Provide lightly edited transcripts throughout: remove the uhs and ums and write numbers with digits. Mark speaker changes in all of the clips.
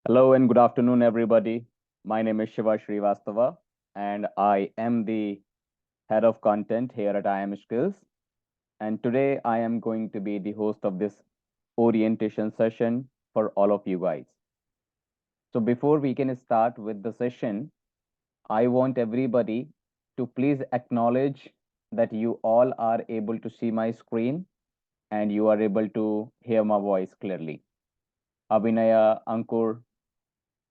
Speaker 1: Hello and good afternoon, everybody. My name is Shiva Shrivastava, and I am the head of content here at I Am Skills. And today I am going to be the host of this orientation session for all of you guys. So before we can start with the session, I want everybody to please acknowledge that you all are able to see my screen and you are able to hear my voice clearly. Abhinaya, Ankur,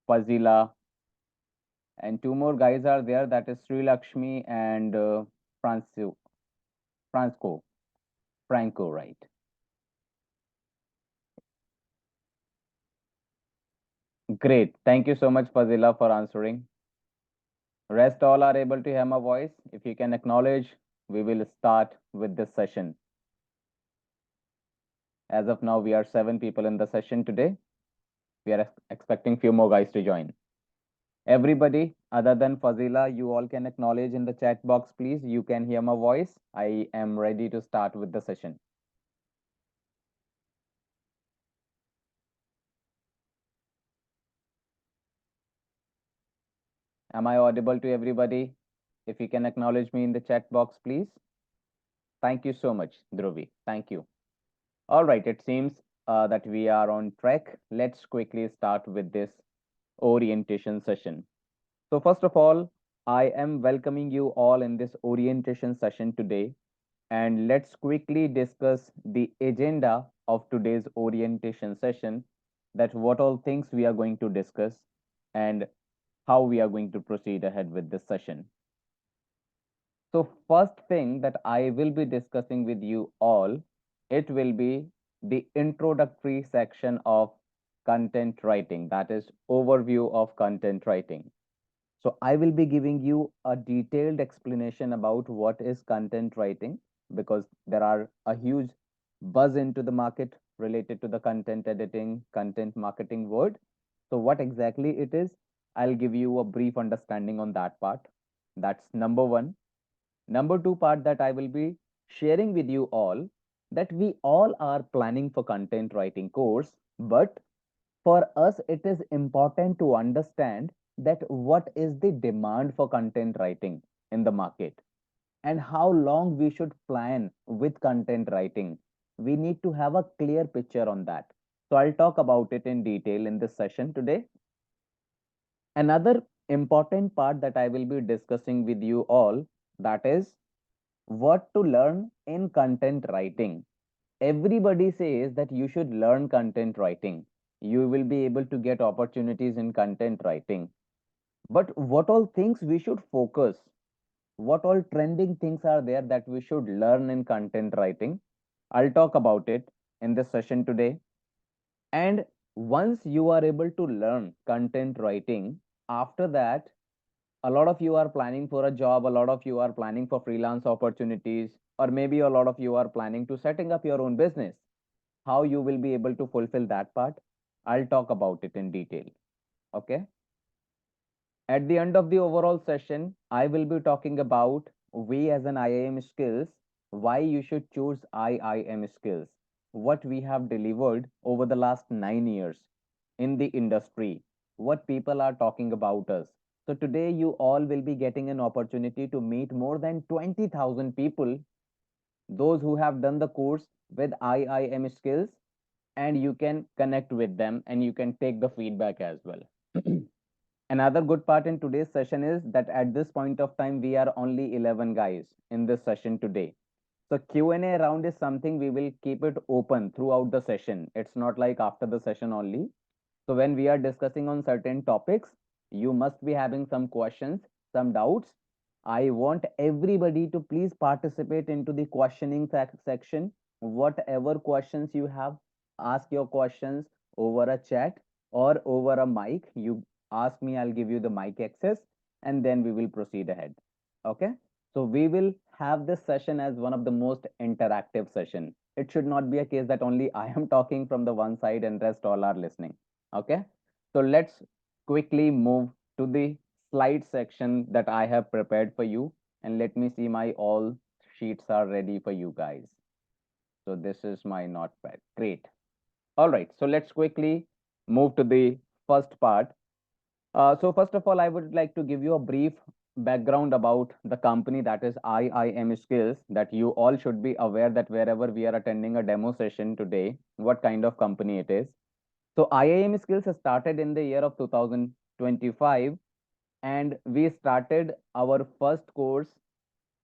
Speaker 1: Fazila, and two more guys are there. That is Sri Lakshmi and Franco. Franco. Franco, right? Great. Thank you so much, Fazila, for answering. Rest all are able to hear my voice. If you can acknowledge, we will start with this session. As of now, we are 7 people in the session today. We are expecting few more guys to join. Everybody, other than Fazila, you all can acknowledge in the chat box, please. You can hear my voice. I am ready to start with the session. Am I audible to everybody? If you can acknowledge me in the chat box, please. Thank you so much, Dhruvi. Thank you. All right, it seems that we are on track. Let's quickly start with this orientation session. So, first of all, I am welcoming you all in this orientation session today. And let's quickly discuss the agenda of today's orientation session, that what all things we are going to discuss and how we are going to proceed ahead with this session. So first thing that I will be discussing with you all, it will be the introductory section of content writing, that is overview of content writing. So I will be giving you a detailed explanation about what is content writing, because there are a huge buzz into the market related to the content editing, content marketing word. So what exactly it is, I'll give you a brief understanding on that part. That's number one. Number two part that I will be sharing with you all, that we all are planning for content writing course, but for us it is important to understand that what is the demand for content writing in the market and how long we should plan with content writing. We need to have a clear picture on that. So I'll talk about it in detail in this session today. Another important part that I will be discussing with you all, that is what to learn in content writing. Everybody says that you should learn content writing. You will be able to get opportunities in content writing. But what all things we should focus? What all trending things are there that we should learn in content writing? I'll talk about it in this session today. And once you are able to learn content writing, after that, a lot of you are planning for a job, a lot of you are planning for freelance opportunities, or maybe a lot of you are planning to setting up your own business. How you will be able to fulfill that part, I'll talk about it in detail. Okay. At the end of the overall session, I will be talking about we as an IIM skills, why you should choose IIM skills, what we have delivered over the last 9 years in the industry, what people are talking about us. So today you all will be getting an opportunity to meet more than 20,000 people, those who have done the course with IIM skills, and you can connect with them and you can take the feedback as well. Another good part in today's session is that at this point of time, we are only 11 guys in this session today. So Q&A round is something we will keep it open throughout the session. It's not like after the session only. So when we are discussing on certain topics, you must be having some questions, some doubts. I want everybody to please participate into the questioning section. Whatever questions you have, ask your questions over a chat or over a mic. You ask me, I'll give you the mic access, and then we will proceed ahead. Okay. So we will have this session as one of the most interactive session. It should not be a case that only I am talking from the one side and rest all are listening. Okay. So let's quickly move to the slide section that I have prepared for you. And let me see, my all sheets are ready for you guys. So this is my notepad. Great. All right. So let's quickly move to the first part. So first of all, I would like to give you a brief background about the company, that is IIM Skills, that you all should be aware that wherever we are attending a demo session today, what kind of company it is. So IIM Skills started in the year of 2025, and we started our first course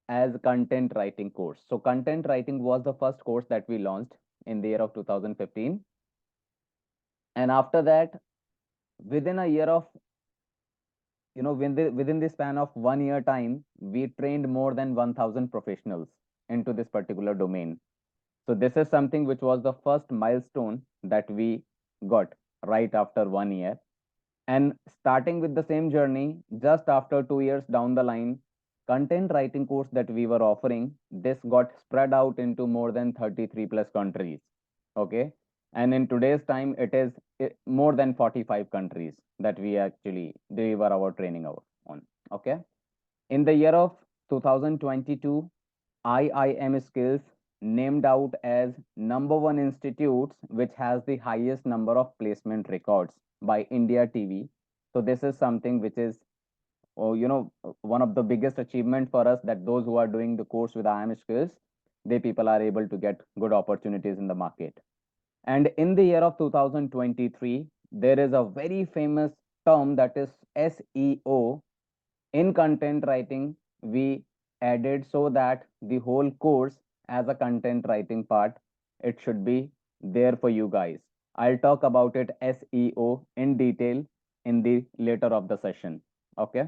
Speaker 1: as content writing course. So content writing was the first course that we launched in the year of 2015. And after that, within a year of, within the span of 1 year time, we trained more than 1000 professionals into this particular domain. So this is something which was the first milestone that we got right after 1 year. And starting with the same journey, just after 2 years down the line, content writing course that we were offering, this got spread out into more than 33 plus countries. Okay. And in today's time, it is more than 45 countries that we actually deliver our training on. Okay. In the year of 2022, IIM Skills named out as number one institutes which has the highest number of placement records by India TV. So this is something which is, one of the biggest achievement for us, that those who are doing the course with IIM Skills, they people are able to get good opportunities in the market. And in the year of 2023, there is a very famous term, that is SEO. In content writing, we added so that the whole course as a content writing part, it should be there for you guys. I'll talk about it SEO in detail in the later of the session. Okay.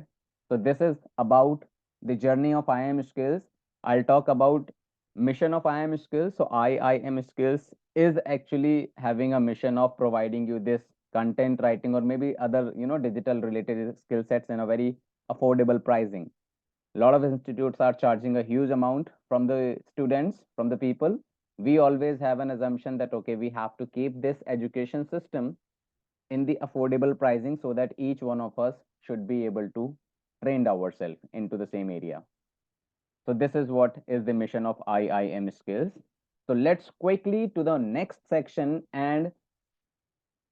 Speaker 1: So this is about the journey of IIM Skills. I'll talk about mission of IIM Skills. So IIM Skills is actually having a mission of providing you this content writing or maybe other, digital related skill sets in a very affordable pricing. A lot of institutes are charging a huge amount from the students, from the people. We always have an assumption that, okay, we have to keep this education system in the affordable pricing so that each one of us should be able to train ourselves into the same area. So this is what is the mission of IIM Skills. So let's quickly to the next section, and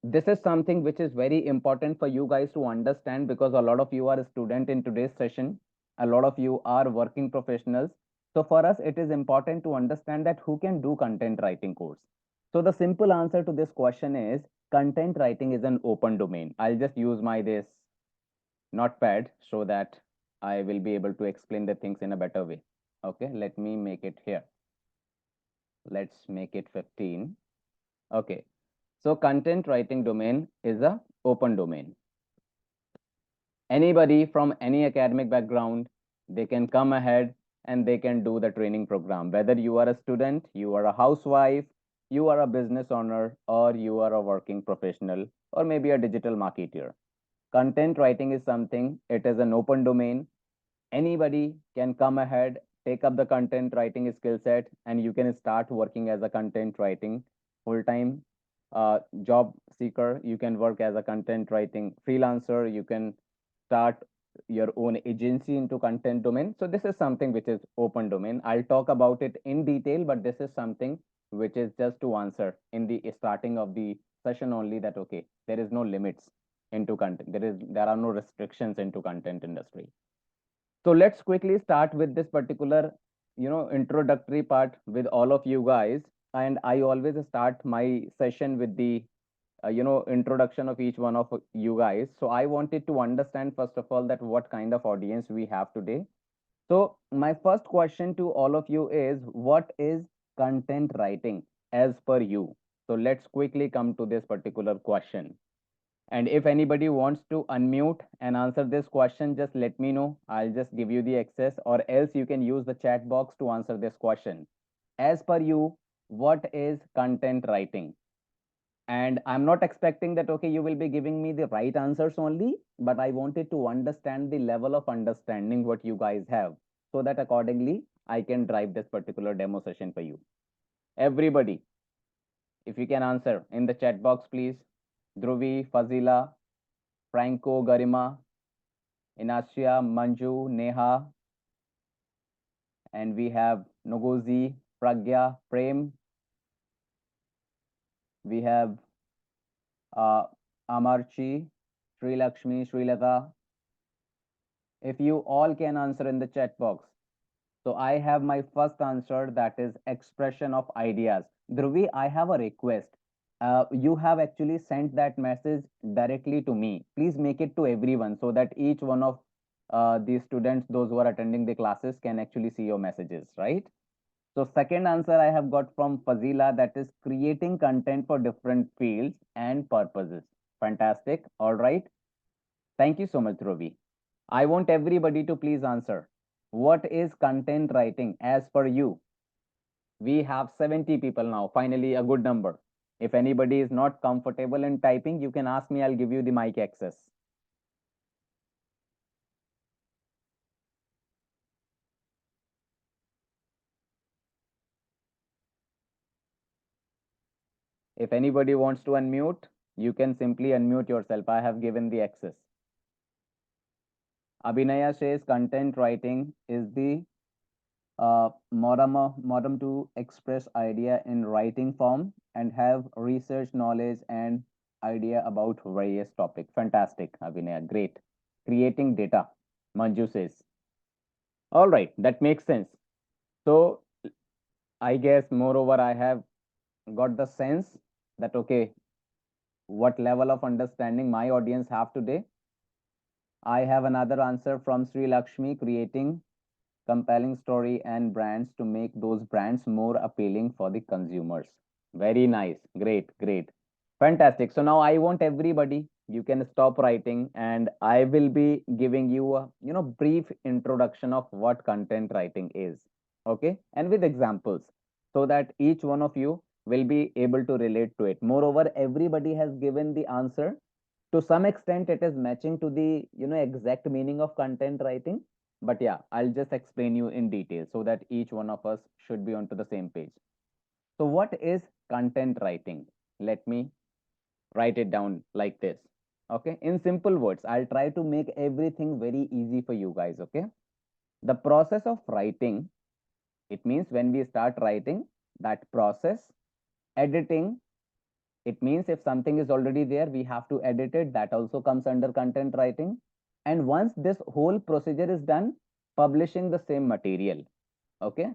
Speaker 1: this is something which is very important for you guys to understand, because a lot of you are a student in today's session, a lot of you are working professionals. So for us, it is important to understand that who can do content writing course. So the simple answer to this question is content writing is an open domain. I'll just use my this notepad so that I will be able to explain the things in a better way. Okay, let me make it here. Let's make it 15. Okay, so content writing domain is a open domain. Anybody from any academic background, they can come ahead and they can do the training program. Whether you are a student, you are a housewife, you are a business owner, or you are a working professional, or maybe a digital marketer. Content writing is something, it is an open domain. Anybody can come ahead, take up the content writing skill set, and you can start working as a content writing full-time job seeker. You can work as a content writing freelancer. You can start your own agency into content domain. So this is something which is open domain. I'll talk about it in detail, but this is something which is just to answer in the starting of the session only, that okay, there is no limits into content. There are no restrictions into content industry. So let's quickly start with this particular, introductory part with all of you guys. And I always start my session with the, introduction of each one of you guys. So I wanted to understand, first of all, that what kind of audience we have today. So my first question to all of you is, what is content writing as per you? So let's quickly come to this particular question. And if anybody wants to unmute and answer this question, just let me know. I'll just give you the access, or else you can use the chat box to answer this question. As per you, what is content writing? And I'm not expecting that, okay, you will be giving me the right answers only, but I wanted to understand the level of understanding what you guys have, so that accordingly, I can drive this particular demo session for you. Everybody, if you can answer in the chat box, please. Dhruvi, Fazila, Franco, Garima, Inacia, Manju, Neha, and we have Nogozi, Pragya, Prem. We have Amarchi, Sri Lakshmi, Sri Lata, if you all can answer in the chat box. So I have my first answer, that is expression of ideas. Dhruvi, I have a request. You have actually sent that message directly to me. Please make it to everyone so that each one of the students, those who are attending the classes, can actually see your messages, right? So second answer I have got from Fazila, that is creating content for different fields and purposes. Fantastic. All right. Thank you so much, Dhruvi. I want everybody to please answer. What is content writing as per you? We have 70 people now, finally a good number. If anybody is not comfortable in typing, you can ask me, I'll give you the mic access. If anybody wants to unmute, you can simply unmute yourself. I have given the access. Abhinaya says content writing is the modem to express idea in writing form and have research knowledge and idea about various topic. Fantastic, Abhinaya. Great. Creating data, Manju says. All right, that makes sense. So I guess moreover, I have got the sense that, okay, what level of understanding my audience have today. I have another answer from Sri Lakshmi, creating compelling story and brands to make those brands more appealing for the consumers. Very nice. Great, great. Fantastic. So now I want everybody, you can stop writing and I will be giving you a, brief introduction of what content writing is. Okay. And with examples so that each one of you will be able to relate to it. Moreover, everybody has given the answer. To some extent, it is matching to the, exact meaning of content writing. But yeah, I'll just explain you in detail so that each one of us should be onto the same page. So what is content writing? Let me write it down like this. Okay, in simple words, I'll try to make everything very easy for you guys. Okay, the process of writing, it means when we start writing, that process. Editing, it means if something is already there, we have to edit it. That also comes under content writing. And once this whole procedure is done, publishing the same material. Okay,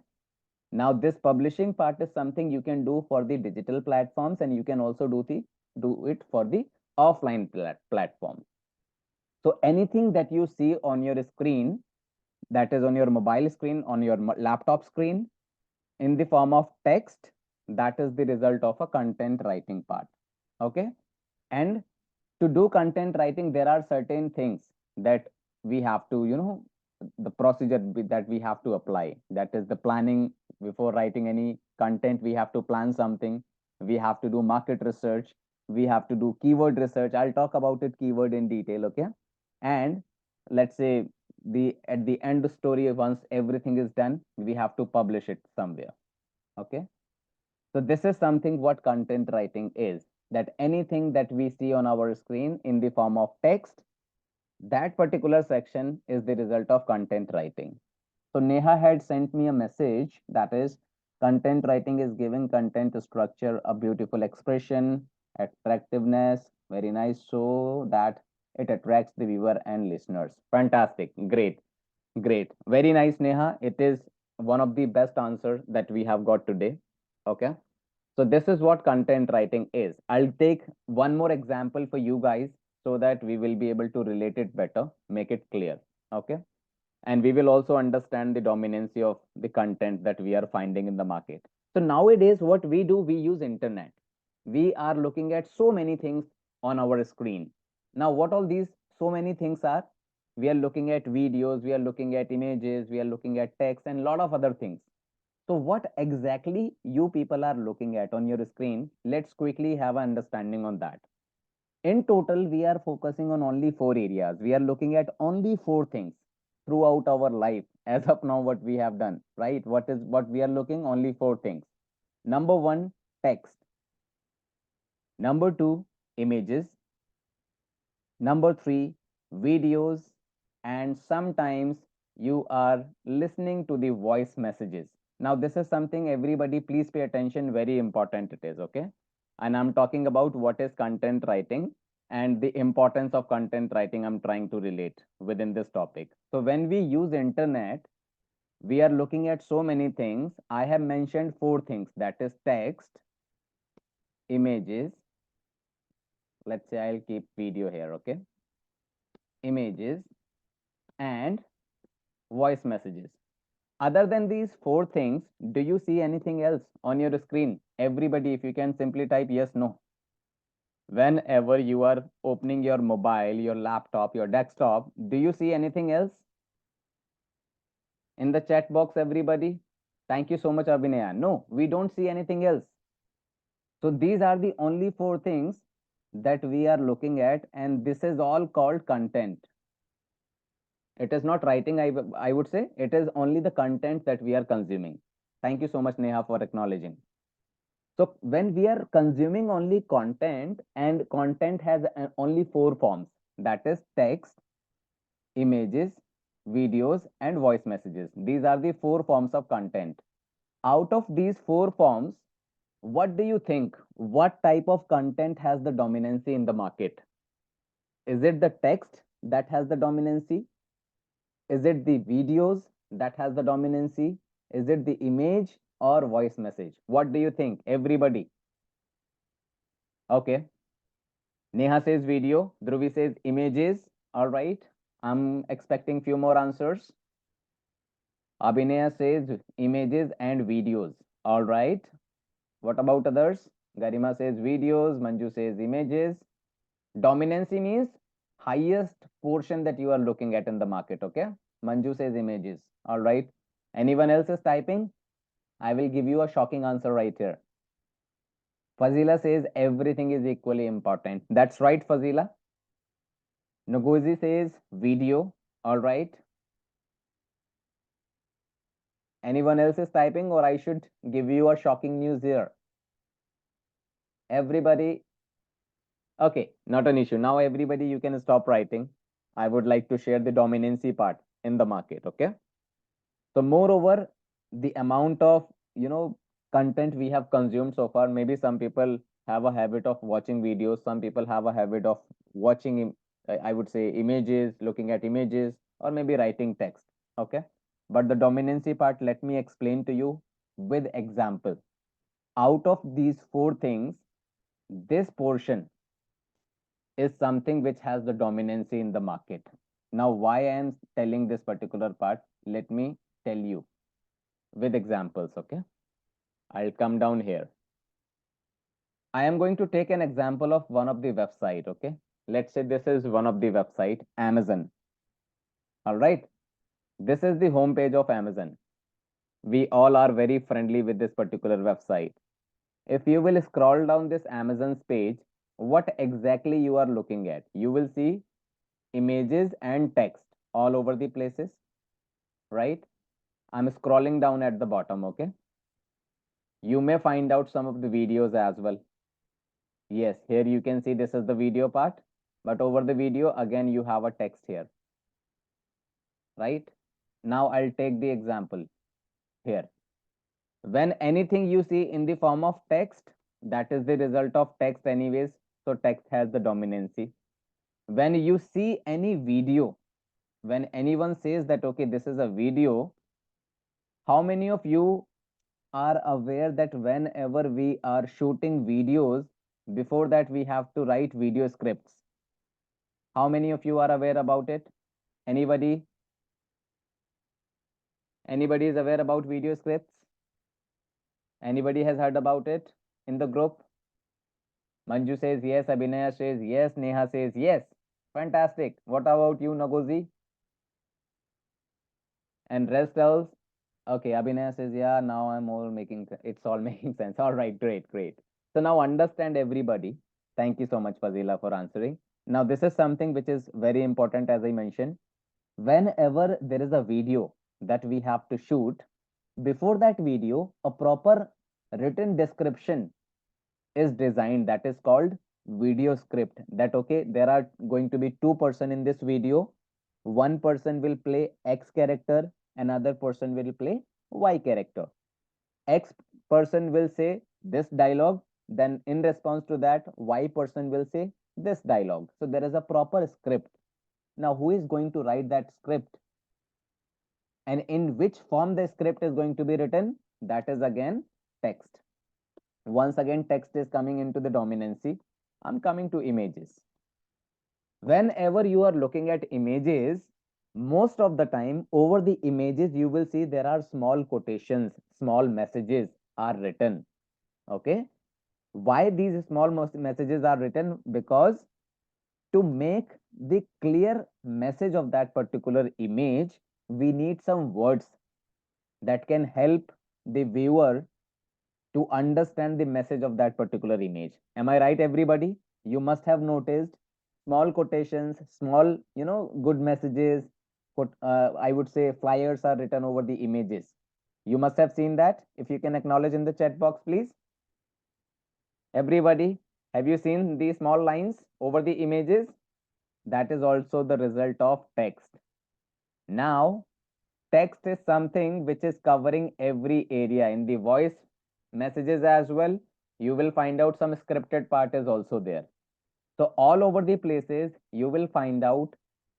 Speaker 1: now this publishing part is something you can do for the digital platforms, and you can also do it for the offline platform. So anything that you see on your screen, that is on your mobile screen, on your laptop screen, in the form of text, that is the result of a content writing part. Okay, and to do content writing, there are certain things that we have to, the procedure that we have to apply. That is the planning. Before writing any content, we have to plan something. We have to do market research. We have to do keyword research. I'll talk about it keyword in detail. Okay, and let's say the at the end story, once everything is done, we have to publish it somewhere. Okay, so this is something what content writing is, that anything that we see on our screen in the form of text, that particular section is the result of content writing. So Neha had sent me a message, that is content writing is giving content structure, a beautiful expression, attractiveness, very nice, so that it attracts the viewer and listeners. Fantastic. Great. Great. Very nice, Neha. It is one of the best answers that we have got today. Okay. So this is what content writing is. I'll take one more example for you guys so that we will be able to relate it better, make it clear. Okay. And we will also understand the dominancy of the content that we are finding in the market. So nowadays, what we do, we use internet. We are looking at so many things on our screen. Now, what all these so many things are? We are looking at videos, we are looking at images, we are looking at text and a lot of other things. So what exactly you people are looking at on your screen? Let's quickly have an understanding on that. In total, we are focusing on only four areas. We are looking at only four things throughout our life. As of now, what we have done, right? What we are looking? Only four things. Number one, text. Number two, images. Number three, videos. And sometimes you are listening to the voice messages. Now, this is something everybody, please pay attention. Very important it is, okay? And I'm talking about what is content writing. and the importance of content writing I'm trying to relate within this topic. So when we use internet, we are looking at so many things. I have mentioned four things, that is text, images. Let's say I'll keep video here, okay? Images and voice messages. Other than these four things, do you see anything else on your screen? Everybody, if you can simply type yes, no. Whenever you are opening your mobile, your laptop, your desktop, do you see anything else? In the chat box, everybody. Thank you so much, Abhinaya. No, we don't see anything else. So these are the only four things that we are looking at, and this is all called content. It is not writing, I would say. It is only the content that we are consuming. Thank you so much, Neha, for acknowledging. So when we are consuming only content, and content has only four forms, that is text, images, videos, and voice messages. These are the four forms of content. Out of these four forms, what do you think? What type of content has the dominancy in the market? Is it the text that has the dominancy? Is it the videos that has the dominancy? Is it the image or voice message? What do you think, everybody? Okay. Neha says video. Dhruvi says images. All right. I'm expecting few more answers. Abhinaya says images and videos. All right. What about others? Garima says videos. Manju says images. Dominancy means highest portion that you are looking at in the market. Okay. Manju says images. All right. Anyone else is typing? I will give you a shocking answer right here. Fazila says everything is equally important. That's right, Fazila. Nogozi says video. All right. Anyone else is typing, or I should give you a shocking news here? Everybody. Okay, not an issue. Now, everybody, you can stop writing. I would like to share the dominancy part in the market. Okay. So, moreover, the amount of content we have consumed so far. Maybe some people have a habit of watching videos. Some people have a habit of watching, I would say, images, looking at images, or maybe writing text. Okay. But the dominancy part, let me explain to you with example. Out of these four things, this portion is something which has the dominancy in the market. Now, why I am telling this particular part, let me tell you with examples. Okay. I'll come down here. I am going to take an example of one of the website. Okay. Let's say this is one of the website, Amazon. All right. This is the home page of Amazon. We all are very friendly with this particular website. If you will scroll down this Amazon's page, what exactly you are looking at? You will see images and text all over the places, right? I'm scrolling down at the bottom, okay? You may find out some of the videos as well. Yes, here you can see this is the video part, but over the video, again, you have a text here, right? Now I'll take the example here. When anything you see in the form of text, that is the result of text anyways, so text has the dominancy. When you see any video, when anyone says that, okay, this is a video, how many of you are aware that whenever we are shooting videos, before that we have to write video scripts? How many of you are aware about it? Anybody? Anybody is aware about video scripts? Anybody has heard about it in the group? Manju says yes, Abhinaya says yes, Neha says yes. Fantastic. What about you, Nagozi? And rest else? Okay, Abhinaya says, yeah, now I'm all making, it's all making sense. All right, great, great. So now understand everybody. Thank you so much, Fazila, for answering. Now, this is something which is very important, as I mentioned. Whenever there is a video that we have to shoot, before that video, a proper written description is designed, that is called video script. That, okay, there are going to be two-person in this video. One person will play X character, another person will play Y character. X person will say this dialogue, then in response to that, Y person will say this dialogue. So there is a proper script. Now, who is going to write that script? And in which form the script is going to be written? That is again text. Once again, text is coming into the dominancy. I'm coming to images. Whenever you are looking at images, most of the time over the images, you will see there are small quotations, small messages are written. Okay. Why these small messages are written? Because to make the clear message of that particular image, we need some words that can help the viewer to understand the message of that particular image. Am I right, everybody? You must have noticed small quotations, small, good messages. I would say flyers are written over the images. You must have seen that. If you can acknowledge in the chat box, please. Everybody, have you seen these small lines over the images? That is also the result of text. Now, text is something which is covering every area in the voice messages as well. You will find out some scripted part is also there. So all over the places you will find out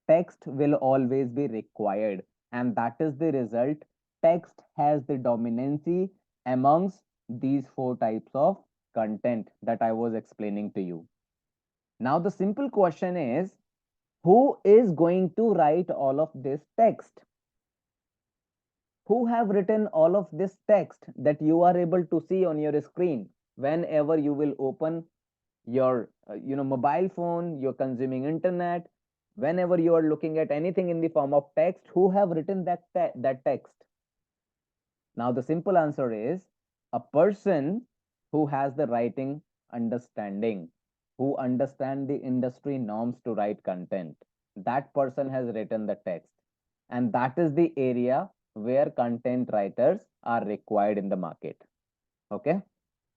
Speaker 1: text will always be required, and that is the result. Text has the dominancy amongst these four types of content that I was explaining to you. Now the simple question is, who is going to write all of this text? Who have written all of this text that you are able to see on your screen whenever you will open your mobile phone, you're consuming internet, whenever you are looking at anything in the form of text, who have written that text? Now the simple answer is a person who has the writing understanding, who understand the industry norms to write content. That person has written the text, and that is the area where content writers are required in the market. Okay,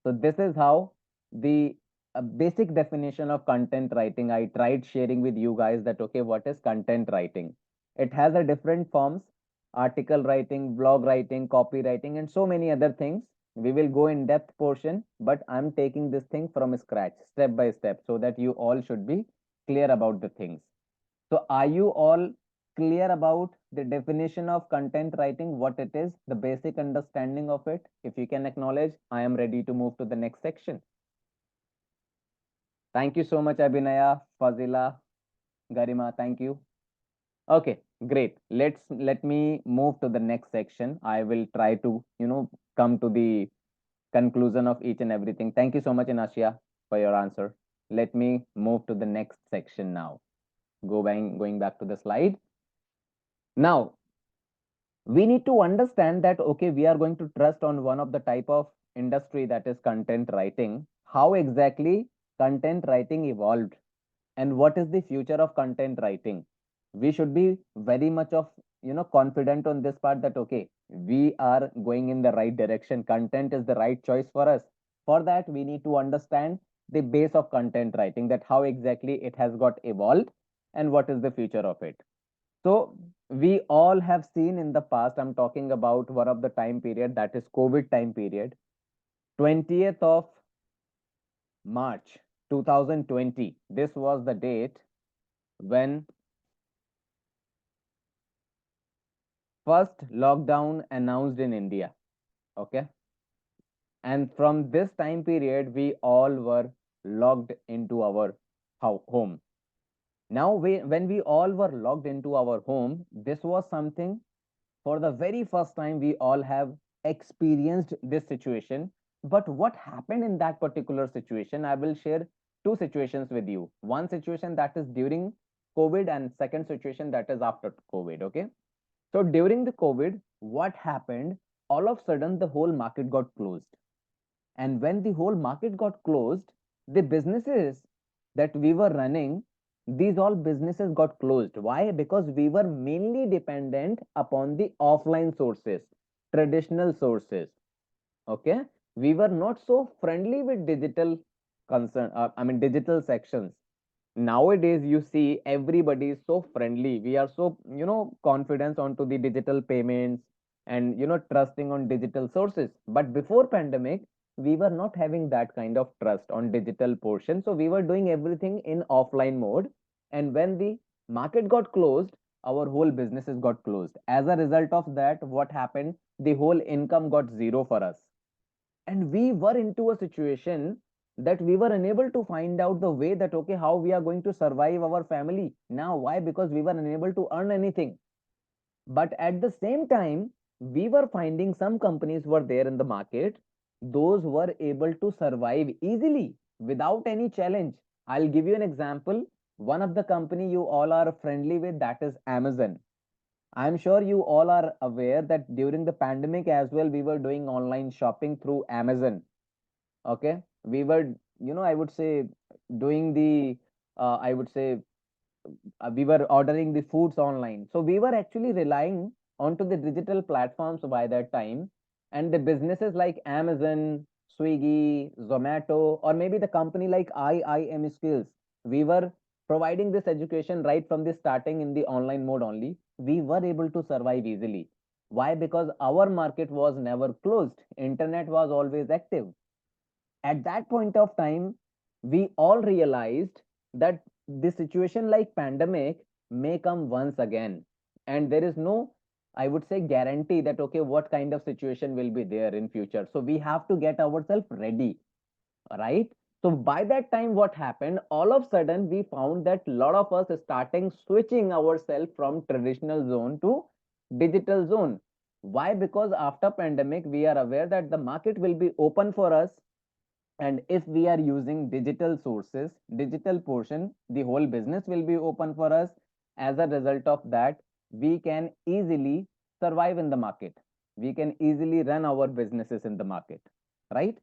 Speaker 1: so this is how the basic definition of content writing I tried sharing with you guys, that okay, what is content writing? It has a different forms: article writing, blog writing, copywriting, and so many other things. We will go in depth portion, but I'm taking this thing from scratch, step by step, so that you all should be clear about the things. So are you all clear about the definition of content writing, what it is, the basic understanding of it? If you can acknowledge, I am ready to move to the next section. Thank you so much, Abhinaya, Fazila, Garima. Thank you. Okay, great. Let me move to the next section. I will try to, come to the conclusion of each and everything. Thank you so much, Inashia, for your answer. Let me move to the next section now. Going back to the slide. Now, we need to understand that okay, we are going to trust on one of the type of industry, that is content writing. How exactly content writing evolved, and what is the future of content writing? We should be very much of confident on this part, that okay, we are going in the right direction, content is the right choice for us. For that, we need to understand the base of content writing, that how exactly it has got evolved and what is the future of it. So we all have seen in the past, I'm talking about one of the time period, that is COVID time period, 20th of March 2020. This was the date when first lockdown announced in India. Okay. And from this time period, we all were locked into our home. Now, when we all were locked into our home, this was something for the very first time we all have experienced this situation. But what happened in that particular situation? I will share two situations with you. One situation that is during COVID, and second situation that is after COVID. Okay. So during the COVID, what happened? All of a sudden, the whole market got closed. And when the whole market got closed, the businesses that we were running, these all businesses got closed. Why? Because we were mainly dependent upon the offline sources, traditional sources. Okay. We were not so friendly with digital digital sections. Nowadays, you see everybody is so friendly. We are so, confident onto the digital payments and, trusting on digital sources. But before pandemic, we were not having that kind of trust on digital portion. So we were doing everything in offline mode. And when the market got closed, our whole businesses got closed. As a result of that, what happened? The whole income got zero for us. And we were into a situation that we were unable to find out the way that, okay, how we are going to survive our family now. Why? Because we were unable to earn anything. But at the same time, we were finding some companies were there in the market, those were able to survive easily without any challenge. I'll give you an example. One of the company you all are friendly with, that is Amazon. I'm sure you all are aware that during the pandemic as well, we were doing online shopping through Amazon. Okay, we were, I would say, doing the, I would say, we were ordering the foods online. So we were actually relying onto the digital platforms by that time. And the businesses like Amazon, Swiggy, Zomato, or maybe the company like IIM Skills, we were providing this education right from the starting in the online mode only. We were able to survive easily. Why? Because our market was never closed. Internet was always active. At that point of time, we all realized that the situation like pandemic may come once again, and there is no, I would say, guarantee that okay, what kind of situation will be there in future. So we have to get ourselves ready, right? So by that time, what happened? All of a sudden, we found that a lot of us starting switching ourselves from traditional zone to digital zone. Why? Because after pandemic, we are aware that the market will be open for us, and if we are using digital sources, digital portion, the whole business will be open for us. As a result of that, we can easily survive in the market. We can easily run our businesses in the market, right?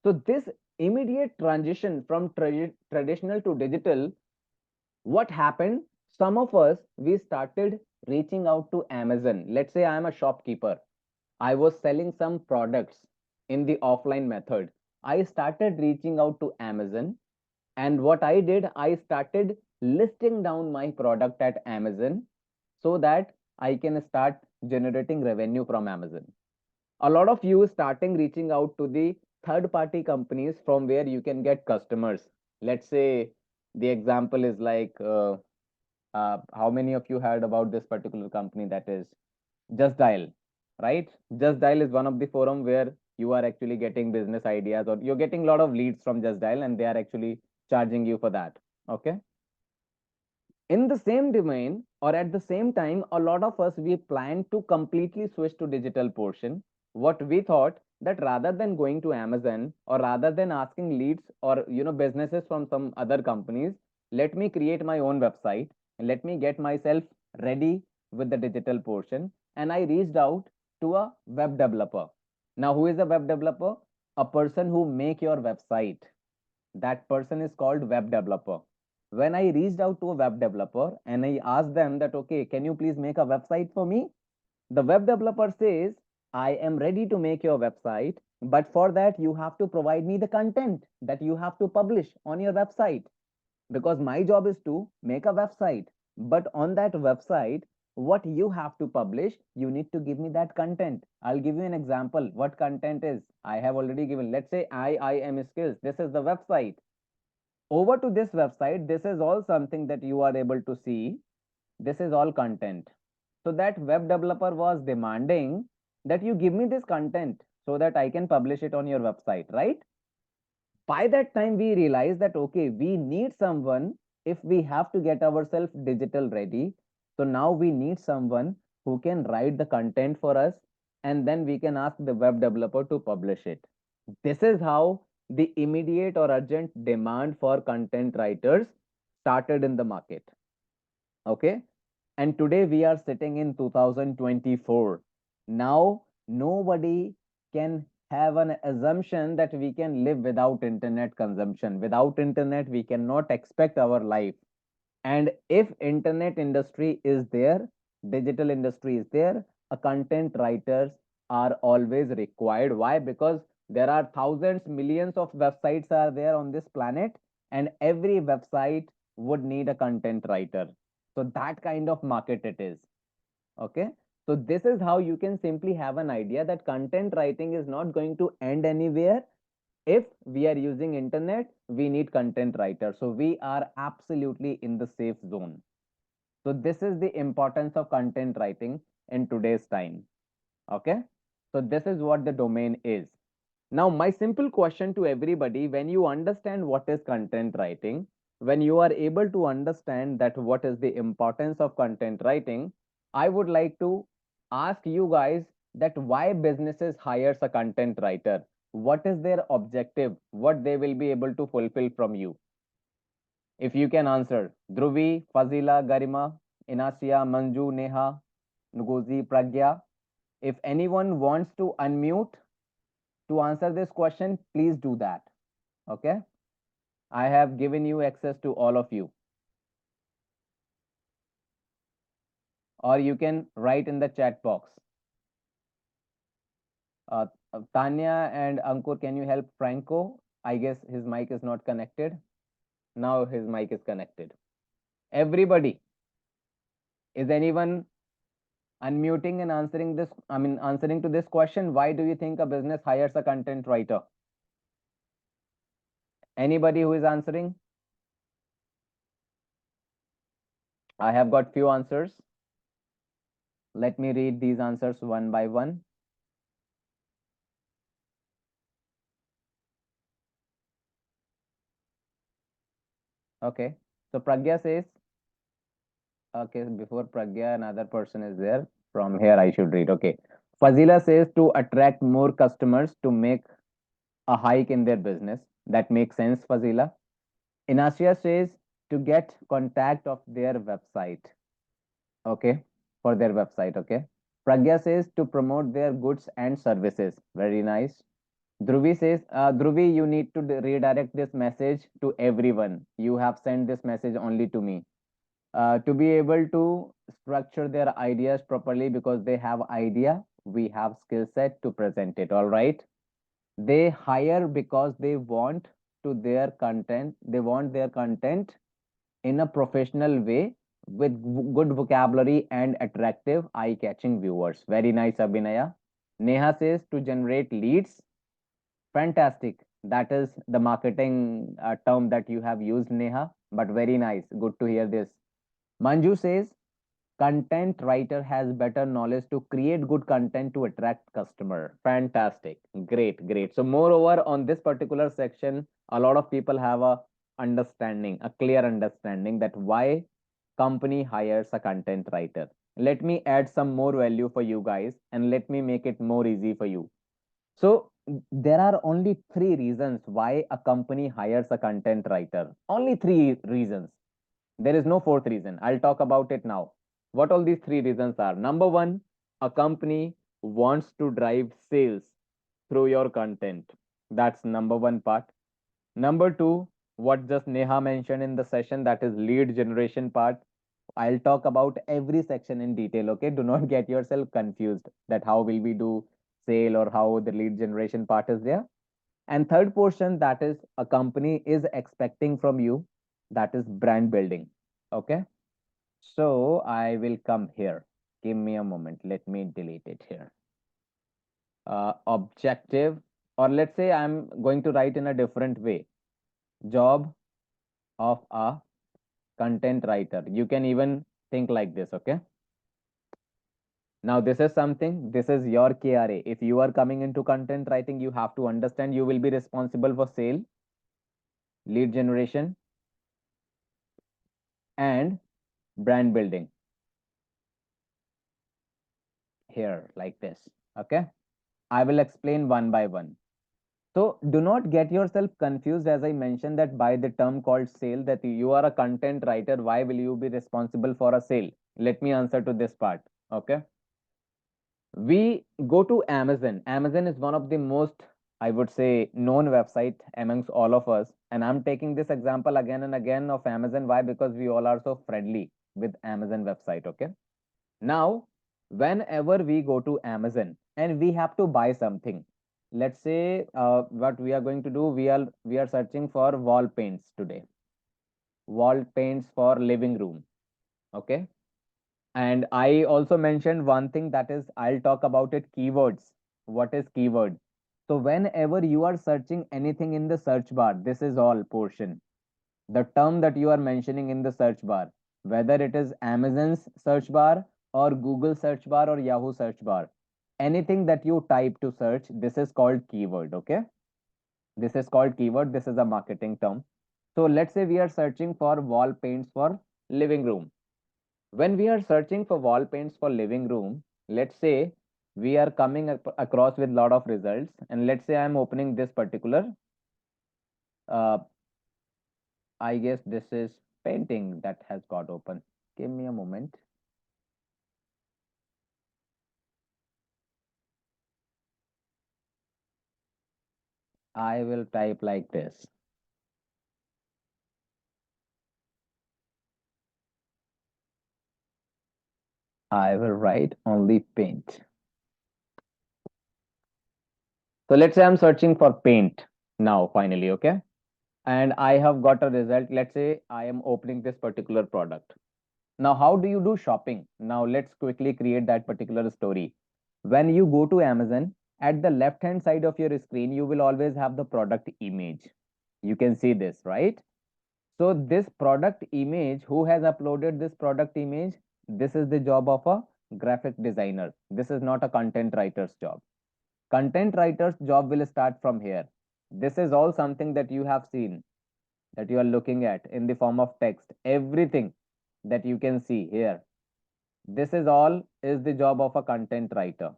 Speaker 1: So this immediate transition from traditional to digital, what happened? Some of us, we started reaching out to Amazon. Let's say I am a shopkeeper. I was selling some products in the offline method. I started reaching out to Amazon, and what I did, I started listing down my product at Amazon so that I can start generating revenue from Amazon. A lot of you starting reaching out to the third party companies from where you can get customers. Let's say the example is like, how many of you heard about this particular company, that is Just Dial, right? Just Dial is one of the forum where you are actually getting business ideas, or you're getting a lot of leads from Just Dial, and they are actually charging you for that. Okay. In the same domain, or at the same time, a lot of us, we plan to completely switch to digital portion. What we thought, that rather than going to Amazon, or rather than asking leads or businesses from some other companies, let me create my own website, let me get myself ready with the digital portion. And I reached out to a web developer. Now, who is a web developer? A person who make your website. That person is called web developer. When I reached out to a web developer and I asked them that, okay, can you please make a website for me? The web developer says, I am ready to make your website, but for that, you have to provide me the content that you have to publish on your website, because my job is to make a website. But on that website, what you have to publish, you need to give me that content. I'll give you an example. What content is? I have already given. Let's say I am skills. This is the website. Over to this website, this is all something that you are able to see. This is all content. So that web developer was demanding that you give me this content so that I can publish it on your website, right? By that time, we realized that okay, we need someone. If we have to get ourselves digital ready, so now we need someone who can write the content for us, and then we can ask the web developer to publish it. This is how the immediate or urgent demand for content writers started in the market. Okay. And today we are sitting in 2024. Now, nobody can have an assumption that we can live without internet consumption. Without internet, we cannot expect our life. And if internet industry is there, digital industry is there, a content writers are always required. Why? Because there are thousands, millions of websites are there on this planet, and every website would need a content writer. So that kind of market it is. Okay. So this is how you can simply have an idea that content writing is not going to end anywhere. If we are using internet, we need content writer. So we are absolutely in the safe zone. So this is the importance of content writing in today's time. Okay. So this is what the domain is. Now, my simple question to everybody, when you understand what is content writing, when you are able to understand that what is the importance of content writing, I would like to ask you guys that why businesses hires a content writer? What is their objective? What they will be able to fulfill from you? If you can answer, Dhruvi, Fazila, Garima, Inasia, Manju, Neha, Nugozi, Pragya. If anyone wants to unmute to answer this question, please do that. Okay. I have given you access to all of you. Or you can write in the chat box. Tanya and Ankur, can you help Franco? I guess his mic is not connected. Now his mic is connected. Everybody, is anyone unmuting and answering this? I mean, answering to this question, why do you think a business hires a content writer? Anybody who is answering? I have got few answers. Let me read these answers one by one. Okay. So Pragya says, okay, before Pragya, another person is there. From here, I should read. Okay. Fazila says to attract more customers to make a hike in their business. That makes sense, Fazila. Inasia says to get contact of their website. Okay. For their website. Okay. Pragya says to promote their goods and services. Very nice. Dhruvi says, Dhruvi, you need to redirect this message to everyone. You have sent this message only to me. To be able to structure their ideas properly because they have idea, we have skill set to present it. All right. They hire because they want to their content. They want their content in a professional way with good vocabulary and attractive eye-catching viewers. Very nice, Abhinaya. Neha says to generate leads. Fantastic. That is the marketing term that you have used, Neha, but very nice. Good to hear this. Manju says content writer has better knowledge to create good content to attract customer. Fantastic. Great, great. So moreover, on this particular section, a lot of people have a understanding, a clear understanding that why company hires a content writer. Let me add some more value for you guys and let me make it more easy for you. So there are only three reasons why a company hires a content writer. Only three reasons. There is no fourth reason. I'll talk about it now. What all these three reasons are? Number one, a company wants to drive sales through your content. That's number one part. Number two, what just Neha mentioned in the session, that is lead generation part. I'll talk about every section in detail. Okay. Do not get yourself confused that how will we do sale or how the lead generation part is there. And third portion, that is a company is expecting from you, that is brand building. Okay. So I will come here. Give me a moment. Let me delete it here. Objective, or let's say I'm going to write in a different way. Job of a content writer. You can even think like this. Okay. Now, this is something, this is your KRA. If you are coming into content writing, you have to understand you will be responsible for sale, lead generation, and brand building. Here, like this. Okay. I will explain one by one. So do not get yourself confused, as I mentioned that by the term called sale, that you are a content writer. Why will you be responsible for a sale? Let me answer to this part. Okay. We go to Amazon. Amazon is one of the most, I would say, known website amongst all of us. And I'm taking this example again and again of Amazon. Why? Because we all are so friendly with Amazon website. Okay. Now, whenever we go to Amazon and we have to buy something, let's say what we are going to do, we are searching for wall paints today, wall paints for living room. Okay. And I also mentioned one thing, that is I'll talk about it, keywords. What is keyword? So whenever you are searching anything in the search bar, this is all portion. The term that you are mentioning in the search bar, whether it is Amazon's search bar or Google search bar or Yahoo search bar, anything that you type to search, this is called keyword. Okay. This is called keyword. This is a marketing term. So let's say we are searching for wall paints for living room. When we are searching for wall paints for living room, let's say we are coming across with lot of results, and let's say I'm opening this particular, uh, I guess this is painting that has got open. Give me a moment. I will type like this. I will write only paint. So let's say I'm searching for paint now finally, okay? And I have got a result. Let's say I am opening this particular product. Now, how do you do shopping? Now, let's quickly create that particular story. When you go to Amazon, at the left hand side of your screen, you will always have the product image. You can see this, right? So, this product image, who has uploaded this product image? This is the job of a graphic designer. This is not a content writer's job. Content writer's job will start from here. This is all something that you have seen, that you are looking at in the form of text. Everything that you can see here, this is all is the job of a content writer.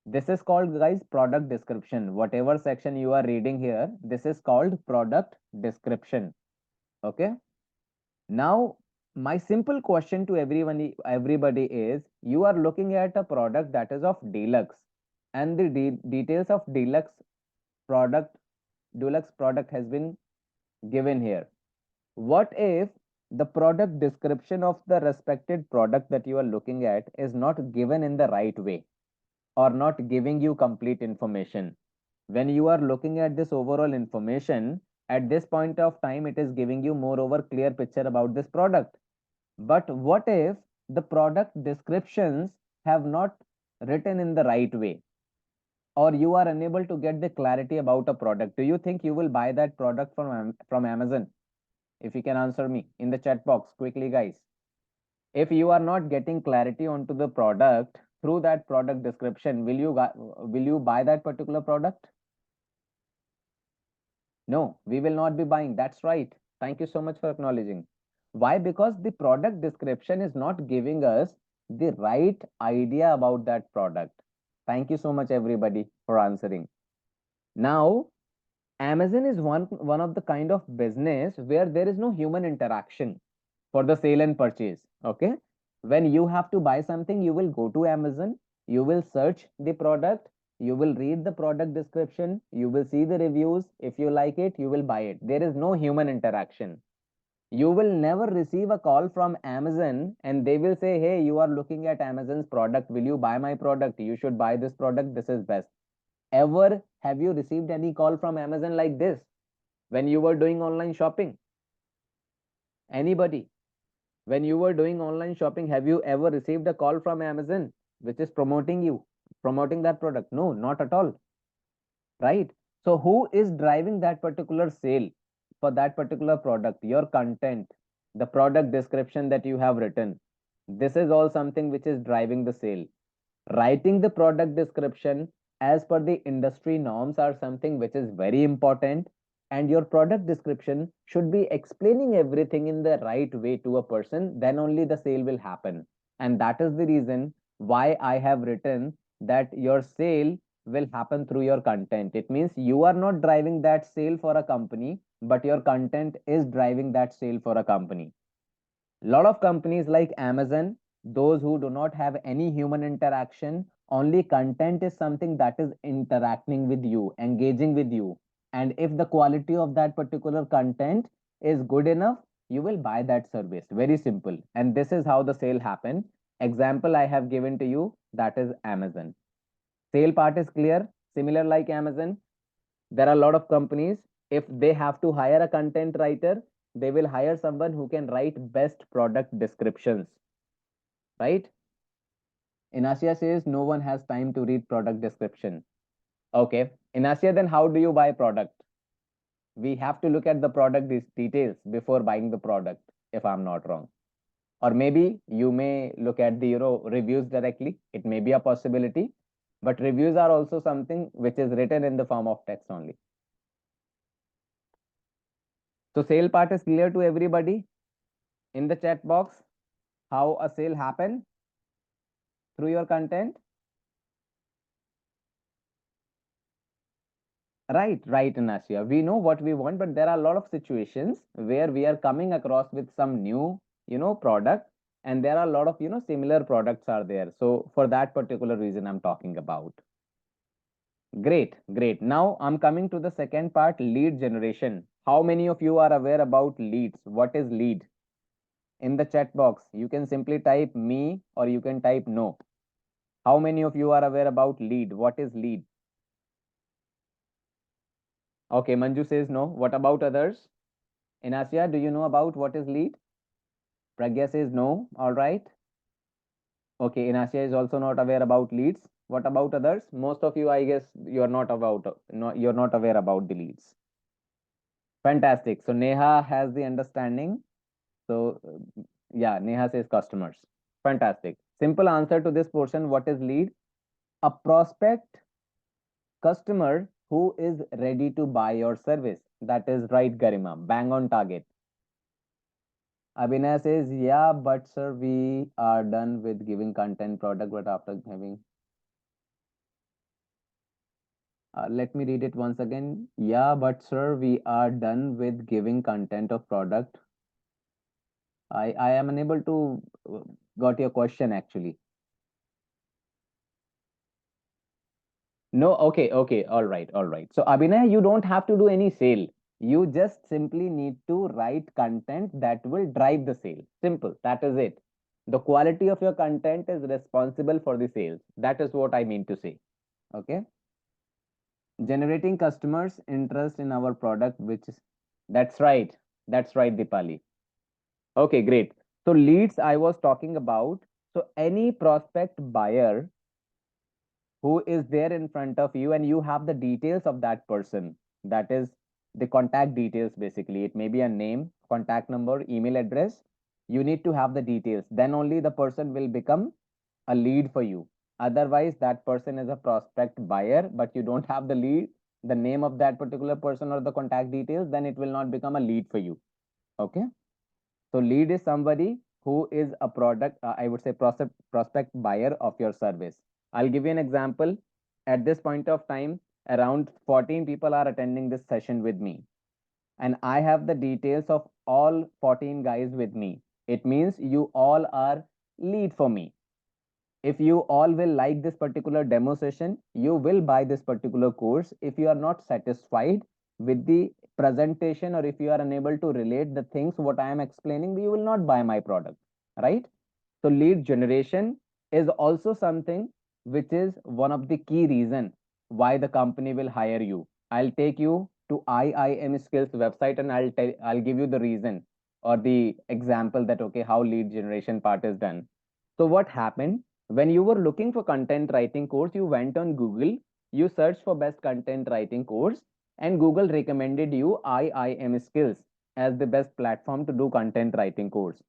Speaker 1: This is called, guys, product description. Whatever section you are reading here, this is called product description. Okay. Now, my simple question to everybody is, you are looking at a product that is of deluxe, and the details of product deluxe product has been given here. What if the product description of the respected product that you are looking at is not given in the right way, or not giving you complete information? When you are looking at this overall information, at this point of time, it is giving you moreover clear picture about this product. But what if the product descriptions have not written in the right way, or you are unable to get the clarity about a product? Do you think you will buy that product from Amazon? If you can answer me in the chat box quickly, guys. If you are not getting clarity onto the product through that product description, will you buy that particular product? No, we will not be buying. That's right. Thank you so much for acknowledging. Why? Because the product description is not giving us the right idea about that product. Thank you so much, everybody, for answering. Now, Amazon is one of the kind of business where there is no human interaction for the sale and purchase. Okay. When you have to buy something, you will go to Amazon, you will search the product, you will read the product description, you will see the reviews. If you like it, you will buy it. There is no human interaction. You will never receive a call from Amazon and they will say, hey, you are looking at Amazon's product. Will you buy my product? You should buy this product. This is best. Ever have you received any call from Amazon like this when you were doing online shopping? Anybody? When you were doing online shopping, have you ever received a call from Amazon which is promoting that product? No, not at all. Right? So, who is driving that particular sale for that particular product? Your content, the product description that you have written. This is all something which is driving the sale. Writing the product description as per the industry norms are something which is very important, and your product description should be explaining everything in the right way to a person. Then only the sale will happen. And that is the reason why I have written that your sale will happen through your content. It means you are not driving that sale for a company, but your content is driving that sale for a company. Lot of companies like Amazon, those who do not have any human interaction, only content is something that is interacting with you, engaging with you. And if the quality of that particular content is good enough, you will buy that service. Very simple. And this is how the sale happen. Example I have given to you, that is Amazon. Sale part is clear. Similar like Amazon, there are a lot of companies, if they have to hire a content writer, they will hire someone who can write best product descriptions, right? Inasia says no one has time to read product description. Okay. In Asia, then how do you buy product? We have to look at the product details before buying the product, if I'm not wrong. Or maybe you may look at the reviews directly. It may be a possibility, but reviews are also something which is written in the form of text only. So sale part is clear to everybody in the chat box. How a sale happen through your content? Right, Anasya. We know what we want, but there are a lot of situations where we are coming across with some new, product, and there are a lot of, similar products are there. So for that particular reason, I'm talking about. Great, great. Now I'm coming to the second part, lead generation. How many of you are aware about leads? What is lead? In the chat box, you can simply type me or you can type no. How many of you are aware about lead? What is lead? Okay, Manju says no. What about others? Inasia, do you know about what is lead? Pragya says no. All right. Okay, Inasia is also not aware about leads. What about others? Most of you, I guess, you're not you're not aware about the leads. Fantastic. So Neha has the understanding. So yeah, Neha says customers. Fantastic. Simple answer to this portion. What is lead? A prospect customer who is ready to buy your service. That is right, Garima. Bang on target. Abhinay says, yeah, but sir, we are done with giving content product, but after having, let me read it once again. Yeah, but sir, we are done with giving content of product. I am unable to got your question actually. No, okay, okay, all right, all right. So Abhinay, you don't have to do any sale. You just simply need to write content that will drive the sale. Simple, that is it. The quality of your content is responsible for the sales. That is what I mean to say. Okay. Generating customers interest in our product, which is, that's right, Dipali. Okay, great. So leads I was talking about. So any prospect buyer who is there in front of you and you have the details of that person, that is the contact details. Basically it may be a name, contact number, email address. You need to have the details, then only the person will become a lead for you. Otherwise that person is a prospect buyer but you don't have the lead, the name of that particular person or the contact details, then it will not become a lead for you. Okay. So lead is somebody who is a product, I would say prospect buyer of your service. I'll give you an example. At this point of time, around 14 people are attending this session with me. And I have the details of all 14 guys with me. It means you all are lead for me. If you all will like this particular demo session, you will buy this particular course. If you are not satisfied with the presentation or if you are unable to relate the things what I am explaining, you will not buy my product, right? So lead generation is also something which is one of the key reason why the company will hire you. I'll take you to IIM Skills website and I'll give you the reason or the example that okay how lead generation part is done. So what happened when you were looking for content writing course, you went on Google, you searched for best content writing course, and Google recommended you IIM Skills as the best platform to do content writing course.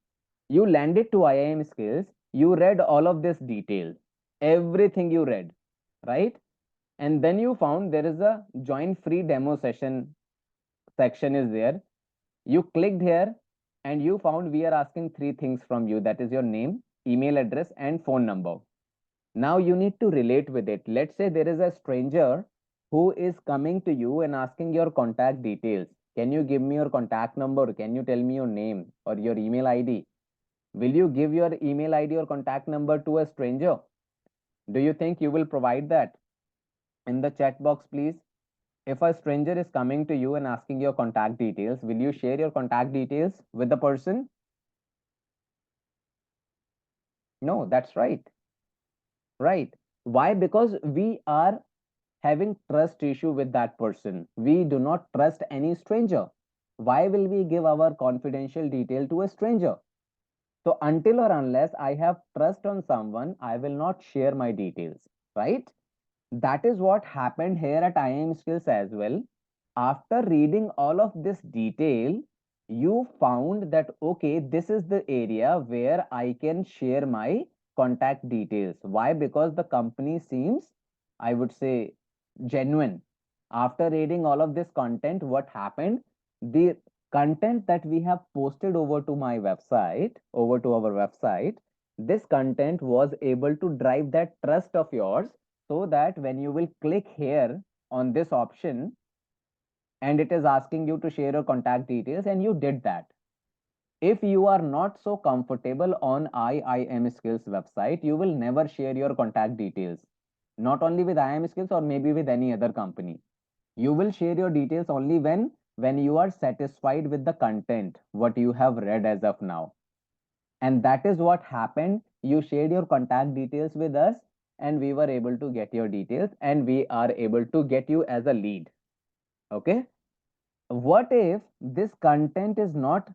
Speaker 1: You landed to IIM Skills, you read all of this detail, everything you read, right? And then you found there is a join free demo session section is there. You clicked here and you found we are asking three things from you, that is your name, email address, and phone number. Now you need to relate with it. Let's say there is a stranger who is coming to you and asking your contact details. Can you give me your contact number? Can you tell me your name or your email ID? Will you give your email ID or contact number to a stranger? Do you think you will provide that? In the chat box, please. If a stranger is coming to you and asking your contact details, will you share your contact details with the person? No, that's right. Right. Why? Because we are having trust issue with that person. We do not trust any stranger. Why will we give our confidential detail to a stranger? So until or unless I have trust on someone, I will not share my details, right? That is what happened here at IIM Skills as well. After reading all of this detail, you found that, okay, this is the area where I can share my contact details. Why? Because the company seems, I would say, genuine. After reading all of this content, what happened? The content that we have posted over to our website, this content was able to drive that trust of yours, so that when you will click here on this option and it is asking you to share your contact details and you did that. If you are not so comfortable on IIM Skills website, you will never share your contact details. Not only with IIM Skills or maybe with any other company. You will share your details only when you are satisfied with the content, what you have read as of now. And that is what happened. You shared your contact details with us and we were able to get your details and we are able to get you as a lead. Okay. What if this content is not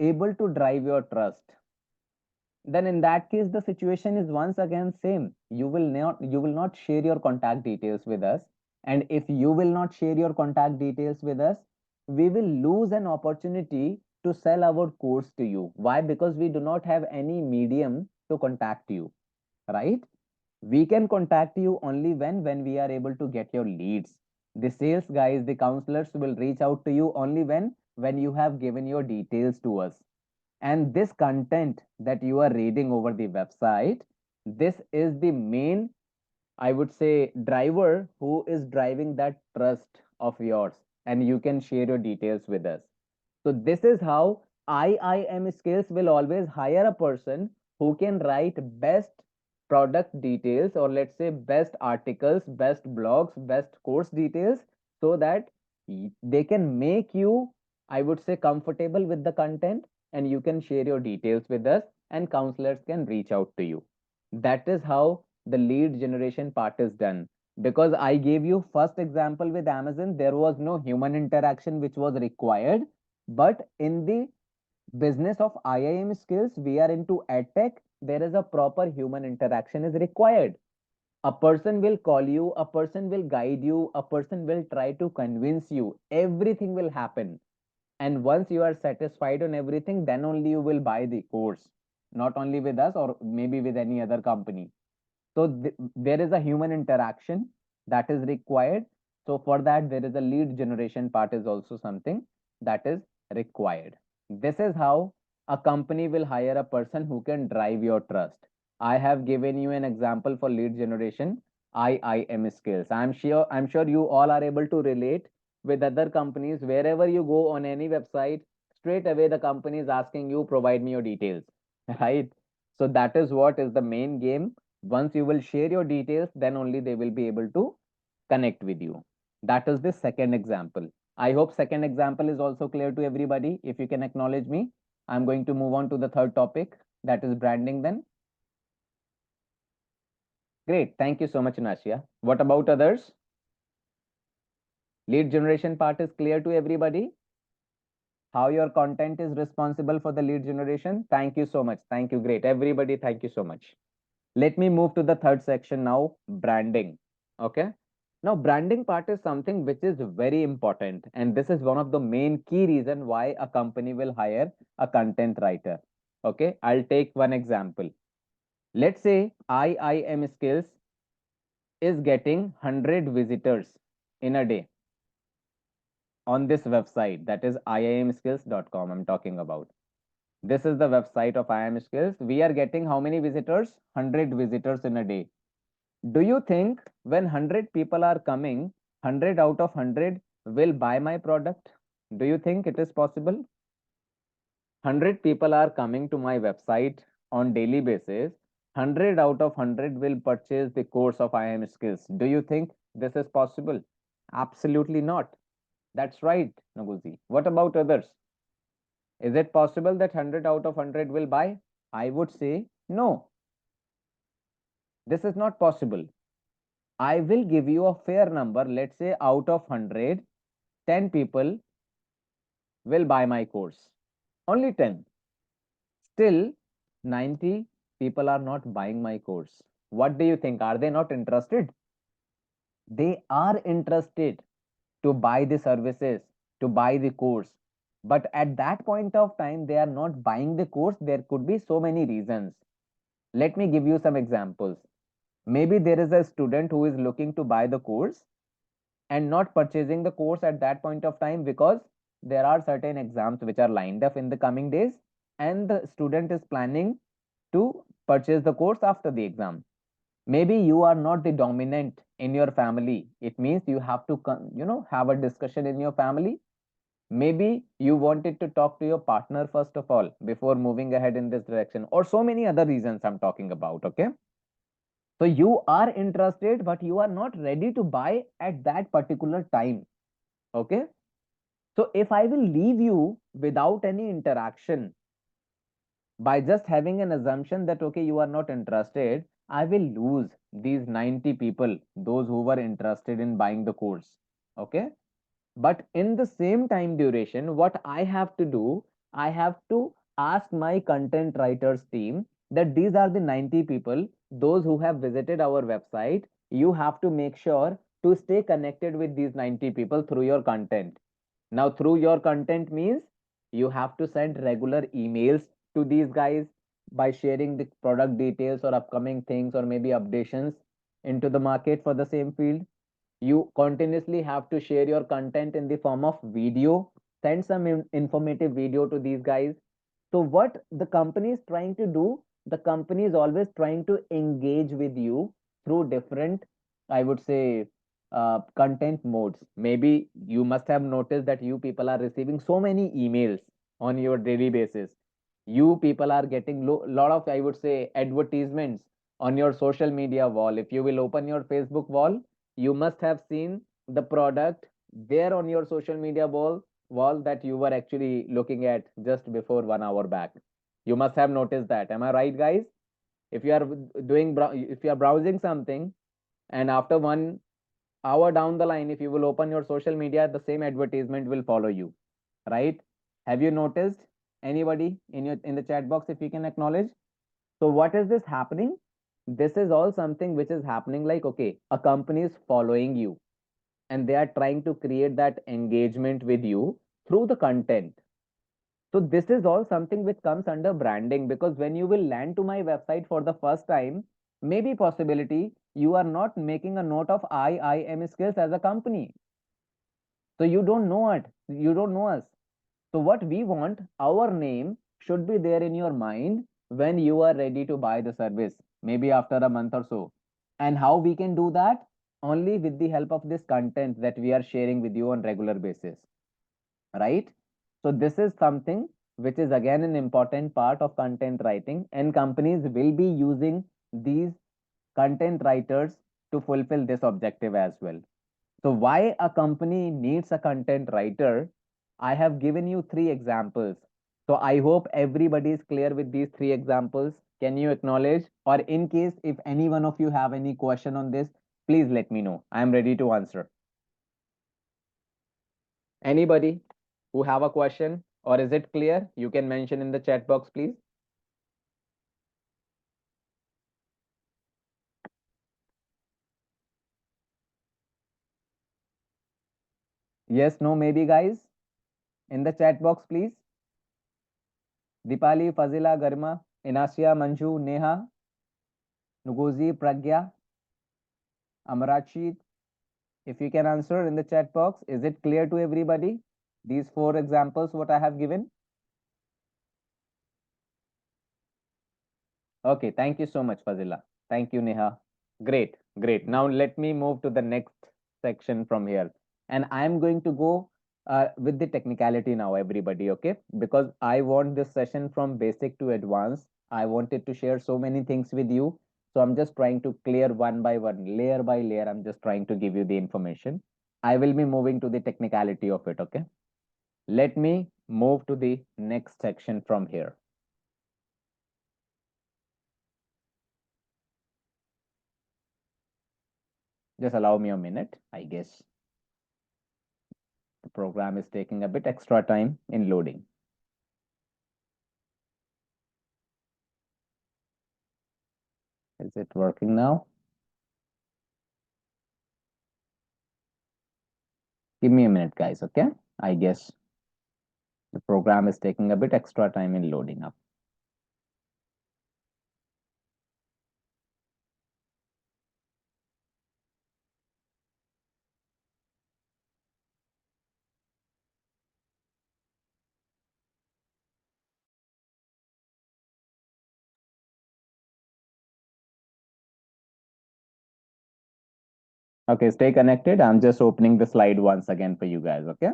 Speaker 1: able to drive your trust? Then in that case the situation is once again same. You will not share your contact details with us, and if you will not share your contact details with us, we will lose an opportunity to sell our course to you. Why? Because we do not have any medium to contact you, right? We can contact you only when we are able to get your leads. The sales guys, the counselors will reach out to you only when you have given your details to us. And this content that you are reading over the website, this is the main, I would say, driver who is driving that trust of yours, and you can share your details with us. So this is how IIM Skills will always hire a person who can write best product details, or let's say best articles, best blogs, best course details, so that they can make you, I would say, comfortable with the content, and you can share your details with us and counselors can reach out to you. That is how the lead generation part is done. Because I gave you first example with Amazon, there was no human interaction which was required, but in the business of IIM Skills, we are into edtech, there is a proper human interaction is required. A person will call you, a person will guide you, a person will try to convince you, everything will happen. And once you are satisfied on everything, then only you will buy the course, not only with us or maybe with any other company. So there is a human interaction that is required. So for that, there is a lead generation part is also something that is required. This is how a company will hire a person who can drive your trust. I have given you an example for lead generation, IIM Skills. I'm sure you all are able to relate with other companies. Wherever you go on any website, straight away the company is asking you, provide me your details, right? So that is what is the main game. Once you will share your details, then only they will be able to connect with you. That is the second example. I hope second example is also clear to everybody. If you can acknowledge me, I'm going to move on to the third topic, that is branding then. Great, thank you so much, Nasia. What about others? Lead generation part is clear to everybody? How your content is responsible for the lead generation? Thank you so much. Thank you. Great. Everybody, thank you so much. Let me move to the third section now, branding. Okay. Now, branding part is something which is very important. And this is one of the main key reason why a company will hire a content writer. Okay. I'll take one example. Let's say IIM Skills is getting 100 visitors in a day on this website, that is iimskills.com I'm talking about. This is the website of IIM Skills. We are getting how many visitors? 100 visitors in a day. Do you think when 100 people are coming, 100 out of 100 will buy my product? Do you think it is possible? 100 people are coming to my website on daily basis. 100 out of 100 will purchase the course of IIM Skills. Do you think this is possible? Absolutely not. That's right, Naguzi. What about others? Is it possible that 100 out of 100 will buy? I would say no. This is not possible. I will give you a fair number. Let's say out of 100, 10 people will buy my course. Only 10. Still, 90 people are not buying my course. What do you think? Are they not interested? They are interested to buy the services, to buy the course. But at that point of time, they are not buying the course. There could be so many reasons. Let me give you some examples. Maybe there is a student who is looking to buy the course and not purchasing the course at that point of time because there are certain exams which are lined up in the coming days, and the student is planning to purchase the course after the exam. Maybe you are not the dominant in your family. It means you have to have a discussion in your family. Maybe you wanted to talk to your partner first of all before moving ahead in this direction, or so many other reasons I'm talking about. Okay, so you are interested but you are not ready to buy at that particular time. Okay, so if I will leave you without any interaction, by just having an assumption that okay, you are not interested, I will lose these 90 people, those who were interested in buying the course. Okay, but in the same time duration, what I have to do, I have to ask my content writers team that these are the 90 people, those who have visited our website. You have to make sure to stay connected with these 90 people through your content. Now, through your content means you have to send regular emails to these guys by sharing the product details or upcoming things or maybe updations into the market for the same field. You continuously have to share your content in the form of video, send some informative video to these guys. So what the company is trying to do, the company is always trying to engage with you through different, I would say, content modes. Maybe you must have noticed that you people are receiving so many emails on your daily basis. You people are getting lot of, I would say, advertisements on your social media wall. If you will open your Facebook wall, you must have seen the product there on your social media wall that you were actually looking at just before 1 hour back. You must have noticed that. Am I right, guys? If you are if you are browsing something and after 1 hour down the line, if you will open your social media, the same advertisement will follow you, right? Have you noticed? Anybody in the chat box, if you can acknowledge? So what is this happening? This is all something which is happening like, okay, a company is following you and they are trying to create that engagement with you through the content. So this is all something which comes under branding, because when you will land to my website for the first time, maybe possibility you are not making a note of IIM skills as a company. So you don't know it, you don't know us. So what we want, our name should be there in your mind when you are ready to buy the service, maybe after a month or so. And how we can do that? Only with the help of this content that we are sharing with you on regular basis, right? So this is something which is again an important part of content writing, and companies will be using these content writers to fulfill this objective as well. So why a company needs a content writer? I have given you three examples. So I hope everybody is clear with these three examples. Can you acknowledge? Or in case if any one of you have any question on this, please let me know. I am ready to answer. Anybody who have a question, or is it clear? You can mention in the chat box, please. Yes, no, maybe, guys. In the chat box, please. Dipali, Fazila, Garma, Inasia, Manju, Neha, Nuguzi, Pragya, Amarachi. If you can answer in the chat box, is it clear to everybody? These four examples, what I have given. Okay, thank you so much, Fazila. Thank you, Neha. Great, great. Now let me move to the next section from here. And I'm going to go with the technicality now, everybody, okay? Because I want this session from basic to advanced. I wanted to share so many things with you. So I'm just trying to clear one by one, layer by layer. I'm just trying to give you the information. I will be moving to the technicality of it, okay? Let me move to the next section from here. Just allow me a minute. I guess the program is taking a bit extra time in loading. Is it working now? Give me a minute, guys, okay? I guess the program is taking a bit extra time in loading up. Okay, stay connected. I'm just opening the slide once again for you guys, okay?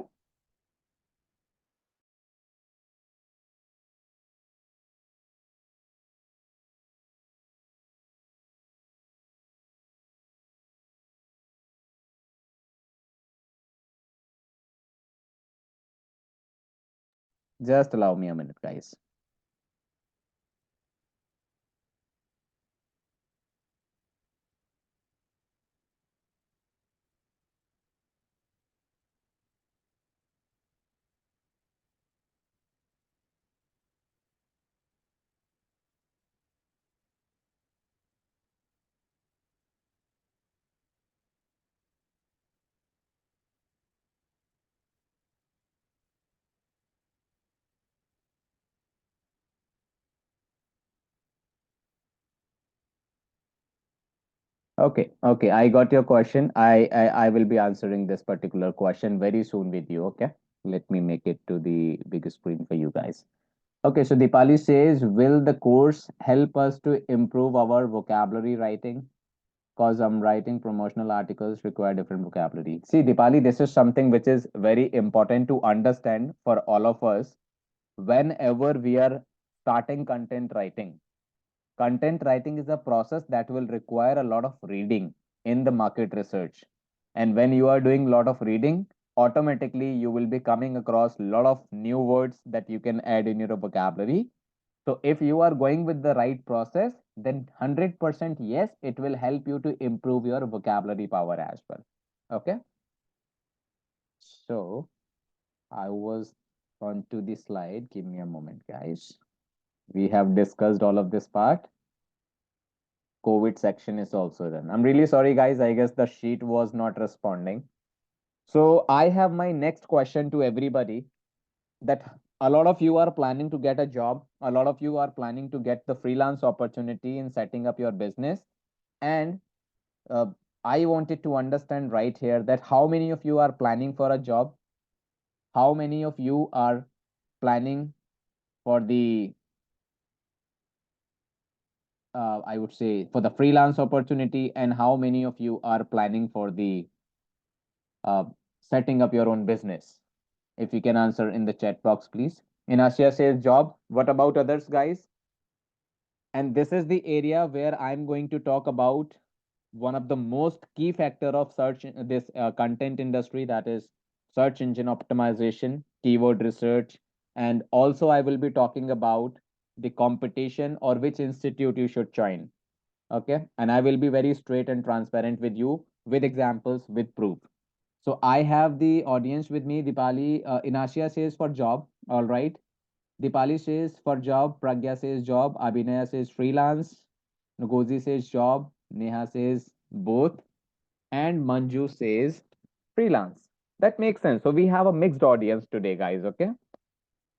Speaker 1: Just allow me a minute, guys. Okay, I got your question. I will be answering this particular question very soon with you, okay? Let me make it to the big screen for you guys. Okay, so Dipali says, will the course help us to improve our vocabulary writing? Because I'm writing promotional articles require different vocabulary. See, Dipali, this is something which is very important to understand for all of us whenever we are starting content writing. Content writing is a process that will require a lot of reading in the market research. And when you are doing a lot of reading, automatically you will be coming across a lot of new words that you can add in your vocabulary. So if you are going with the right process, then 100% yes, it will help you to improve your vocabulary power as well. Okay. So I was on to the slide. Give me a moment, guys. We have discussed all of this part. COVID section is also done. I'm really sorry, guys. I guess the sheet was not responding. So I have my next question to everybody, that a lot of you are planning to get a job. A lot of you are planning to get the freelance opportunity in setting up your business. And uh, I wanted to understand right here that how many of you are planning for a job? How many of you are planning for the I would say for the freelance opportunity, and how many of you are planning for the uh, setting up your own business? If you can answer in the chat box, please. Inasia says job. What about others, guys? And this is the area where I'm going to talk about one of the most key factor of search this content industry, that is search engine optimization, keyword research, and also I will be talking about the competition or which institute you should join. Okay, and I will be very straight and transparent with you with examples, with proof. So I have the audience with me. Dipali, Inasia says for job. All right. Dipali says for job. Pragya says job. Abhinaya says freelance. Ngozi says job. Neha says both. And Manju says freelance. That makes sense. So we have a mixed audience today, guys. Okay.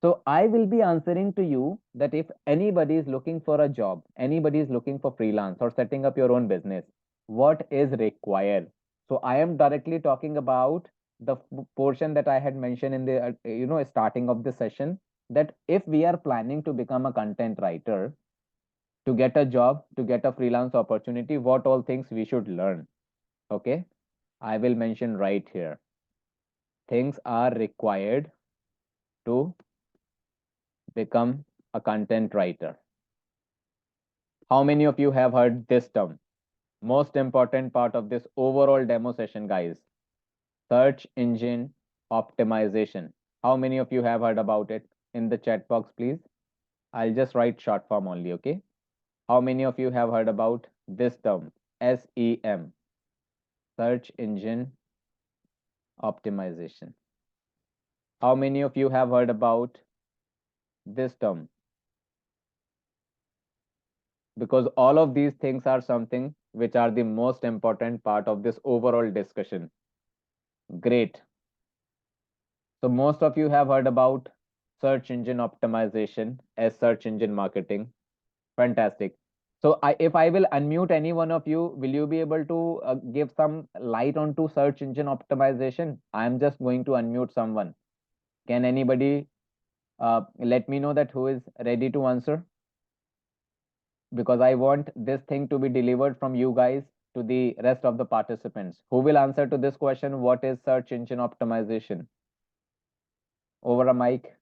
Speaker 1: So I will be answering to you that if anybody is looking for a job, anybody is looking for freelance or setting up your own business, what is required? So I am directly talking about the portion that I had mentioned in the starting of the session, that if we are planning to become a content writer, to get a job, to get a freelance opportunity, what all things we should learn. Okay, I will mention right here. Things are required to become a content writer. How many of you have heard this term? Most important part of this overall demo session, guys. Search engine optimization. How many of you have heard about it? In the chat box, please. I'll just write short form only, okay? How many of you have heard about this term? SEM, search engine optimization. How many of you have heard about this term? Because all of these things are something which are the most important part of this overall discussion. Great. So most of you have heard about search engine optimization as search engine marketing. Fantastic. So if I will unmute any one of you, will you be able to give some light onto search engine optimization? I'm just going to unmute someone. Can anybody let me know that who is ready to answer? Because I want this thing to be delivered from you guys to the rest of the participants. Who will answer to this question? What is search engine optimization? Over a mic.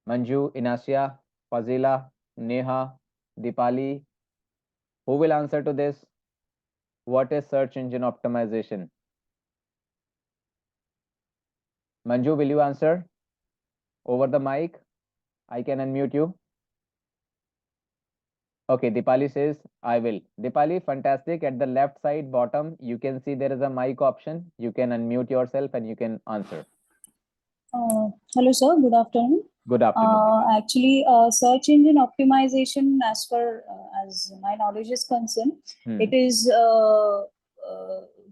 Speaker 1: Manju, Inasia, Fazila, Neha, Dipali. Who will answer to this? What is search engine optimization? Manju, will you answer? Over the mic. I can unmute you. Okay, Dipali says, I will. Dipali, fantastic. At the left side bottom, you can see there is a mic option. You can unmute yourself and you can answer.
Speaker 2: Hello, sir. Good afternoon.
Speaker 1: Good afternoon, Dipali.
Speaker 2: Actually, search engine optimization, as far as my knowledge is concerned, it is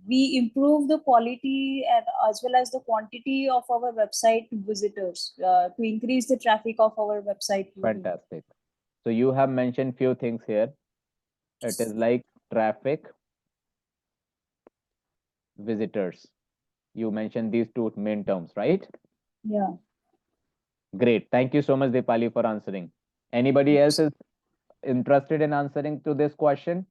Speaker 2: we improve the quality and as well as the quantity of our website visitors to increase the traffic of our website.
Speaker 1: Fantastic. So you have mentioned few things here. It is like traffic, visitors. You mentioned these two main terms, right?
Speaker 2: Yeah.
Speaker 1: Great. Thank you so much, Dipali, for answering. Anybody else is interested in answering to this question?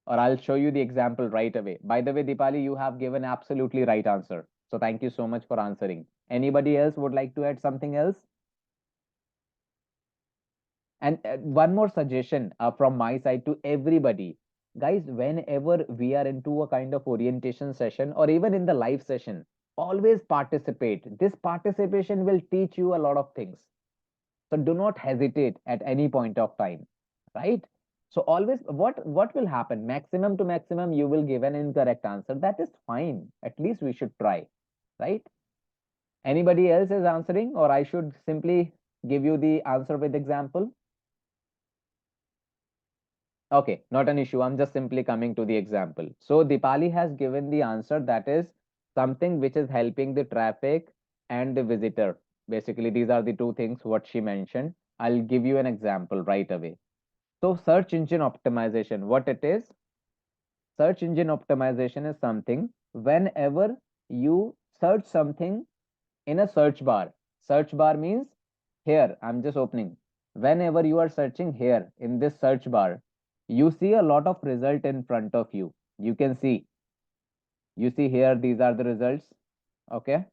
Speaker 1: Or I'll show you the example right away. By the way, Dipali, you have given absolutely right answer. So thank you so much for answering. Anybody else would like to add something else? And one more suggestion from my side to everybody. Guys, whenever we are into a kind of orientation session or even in the live session, always participate. This participation will teach you a lot of things. So do not hesitate at any point of time, right? So always what will happen? Maximum to maximum, you will give an incorrect answer. That is fine. At least we should try, right? Anybody else is answering, or I should simply give you the answer with example? Okay, not an issue. I'm just simply coming to the example. So Dipali has given the answer, that is something which is helping the traffic and the visitor. Basically, these are the two things what she mentioned. I'll give you an example right away. So search engine optimization, what it is? Search engine optimization is something whenever you search something in a search bar means here, I'm just opening. Whenever you are searching here in this search bar, you see a lot of result in front of you. You see here, these are the results. Okay.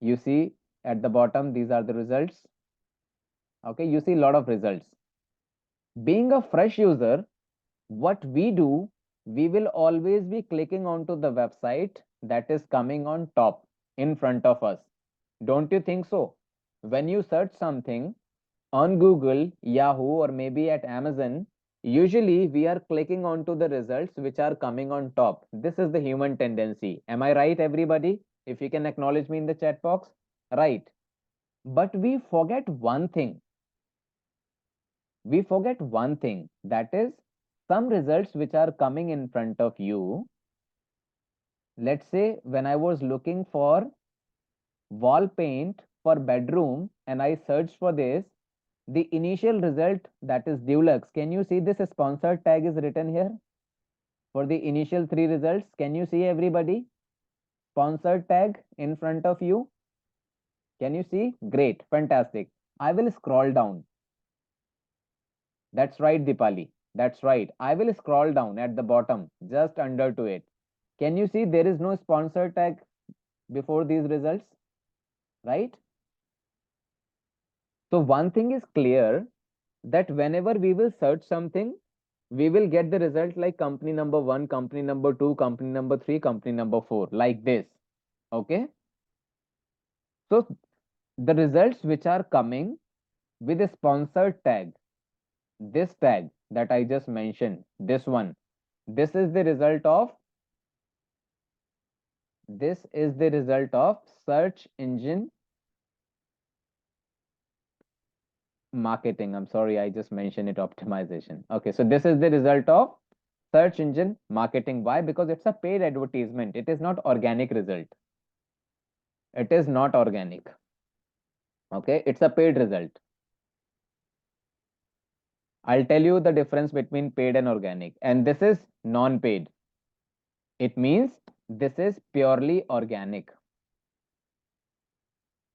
Speaker 1: You see at the bottom, these are the results. Okay. You see a lot of results. Being a fresh user, what we do, we will always be clicking onto the website that is coming on top in front of us. Don't you think so? When you search something on Google, Yahoo, or maybe at Amazon, usually we are clicking onto the results which are coming on top. This is the human tendency. Am I right, everybody? If you can acknowledge me in the chat box. Right. But we forget one thing. That is some results which are coming in front of you. Let's say when I was looking for wall paint for bedroom and I searched for this, the initial result, that is Dulux. Can you see this sponsored tag is written here for the initial three results? Can you see, everybody? Sponsored tag in front of you. Can you see? Great, fantastic. I will scroll down. That's right, Dipali. That's right. I will scroll down at the bottom, just under to it. Can you see there is no sponsor tag before these results, right? So one thing is clear, that whenever we will search something, we will get the result like company number 1, company number 2, company number 3, company number 4, like this. Okay. So the results which are coming with a sponsored tag, this tag that I just mentioned, this one, this is the result of search engine marketing. I'm sorry, I just mentioned it, optimization. Okay, so this is the result of search engine marketing. Why? Because it's a paid advertisement. It is not organic result. It is not organic. Okay, it's a paid result. I'll tell you the difference between paid and organic. And this is non-paid. It means this is purely organic.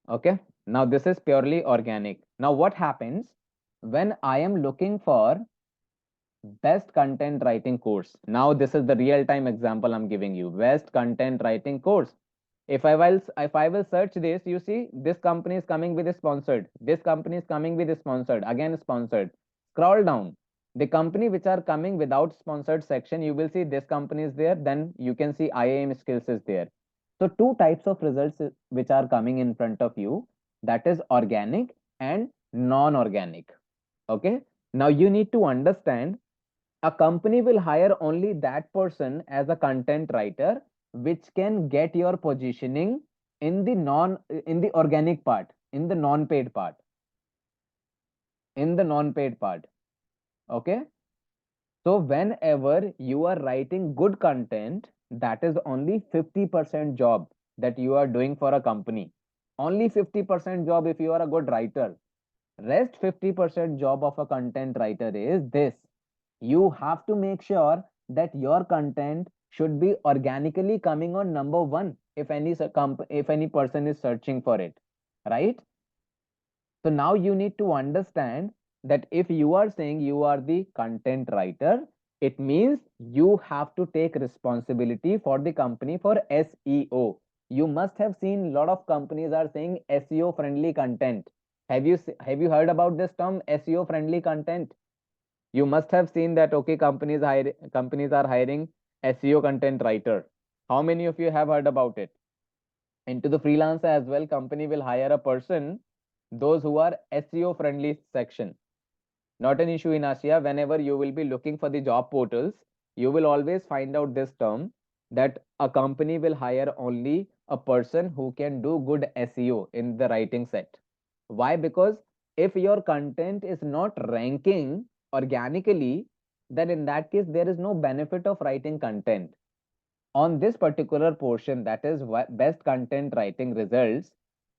Speaker 1: Okay. Now this is purely organic. Now what happens when I am looking for best content writing course? Now this is the real time example I'm giving you. Best content writing course. If I will search this, you see this company is coming with a sponsored. This company is coming with a sponsored. Again sponsored. Scroll down. The company which are coming without sponsored section, you will see this company is there. Then you can see IAM skills is there. So two types of results which are coming in front of you. That is organic and non-organic. Okay. Now you need to understand a company will hire only that person as a content writer which can get your positioning in the organic part, in the non-paid part, in the non-paid part. Okay. So whenever you are writing good content, that is only 50% job that you are doing for a company. Only 50% job if you are a good writer. Rest 50% job of a content writer is this: you have to make sure that your content should be organically coming on number one if if any person is searching for it, right? So now you need to understand that if you are saying you are the content writer, it means you have to take responsibility for the company for SEO. You must have seen a lot of companies are saying SEO friendly content. Have you heard about this term SEO friendly content? You must have seen that, okay, companies are hiring SEO content writer. How many of you have heard about it? Into the freelancer as well, company will hire a person, those who are SEO friendly section. Not an issue in Asia. Whenever you will be looking for the job portals, you will always find out this term that a company will hire only a person who can do good SEO in the writing set. Why? Because if your content is not ranking organically, then in that case, there is no benefit of writing content. On this particular portion, that is best content writing results,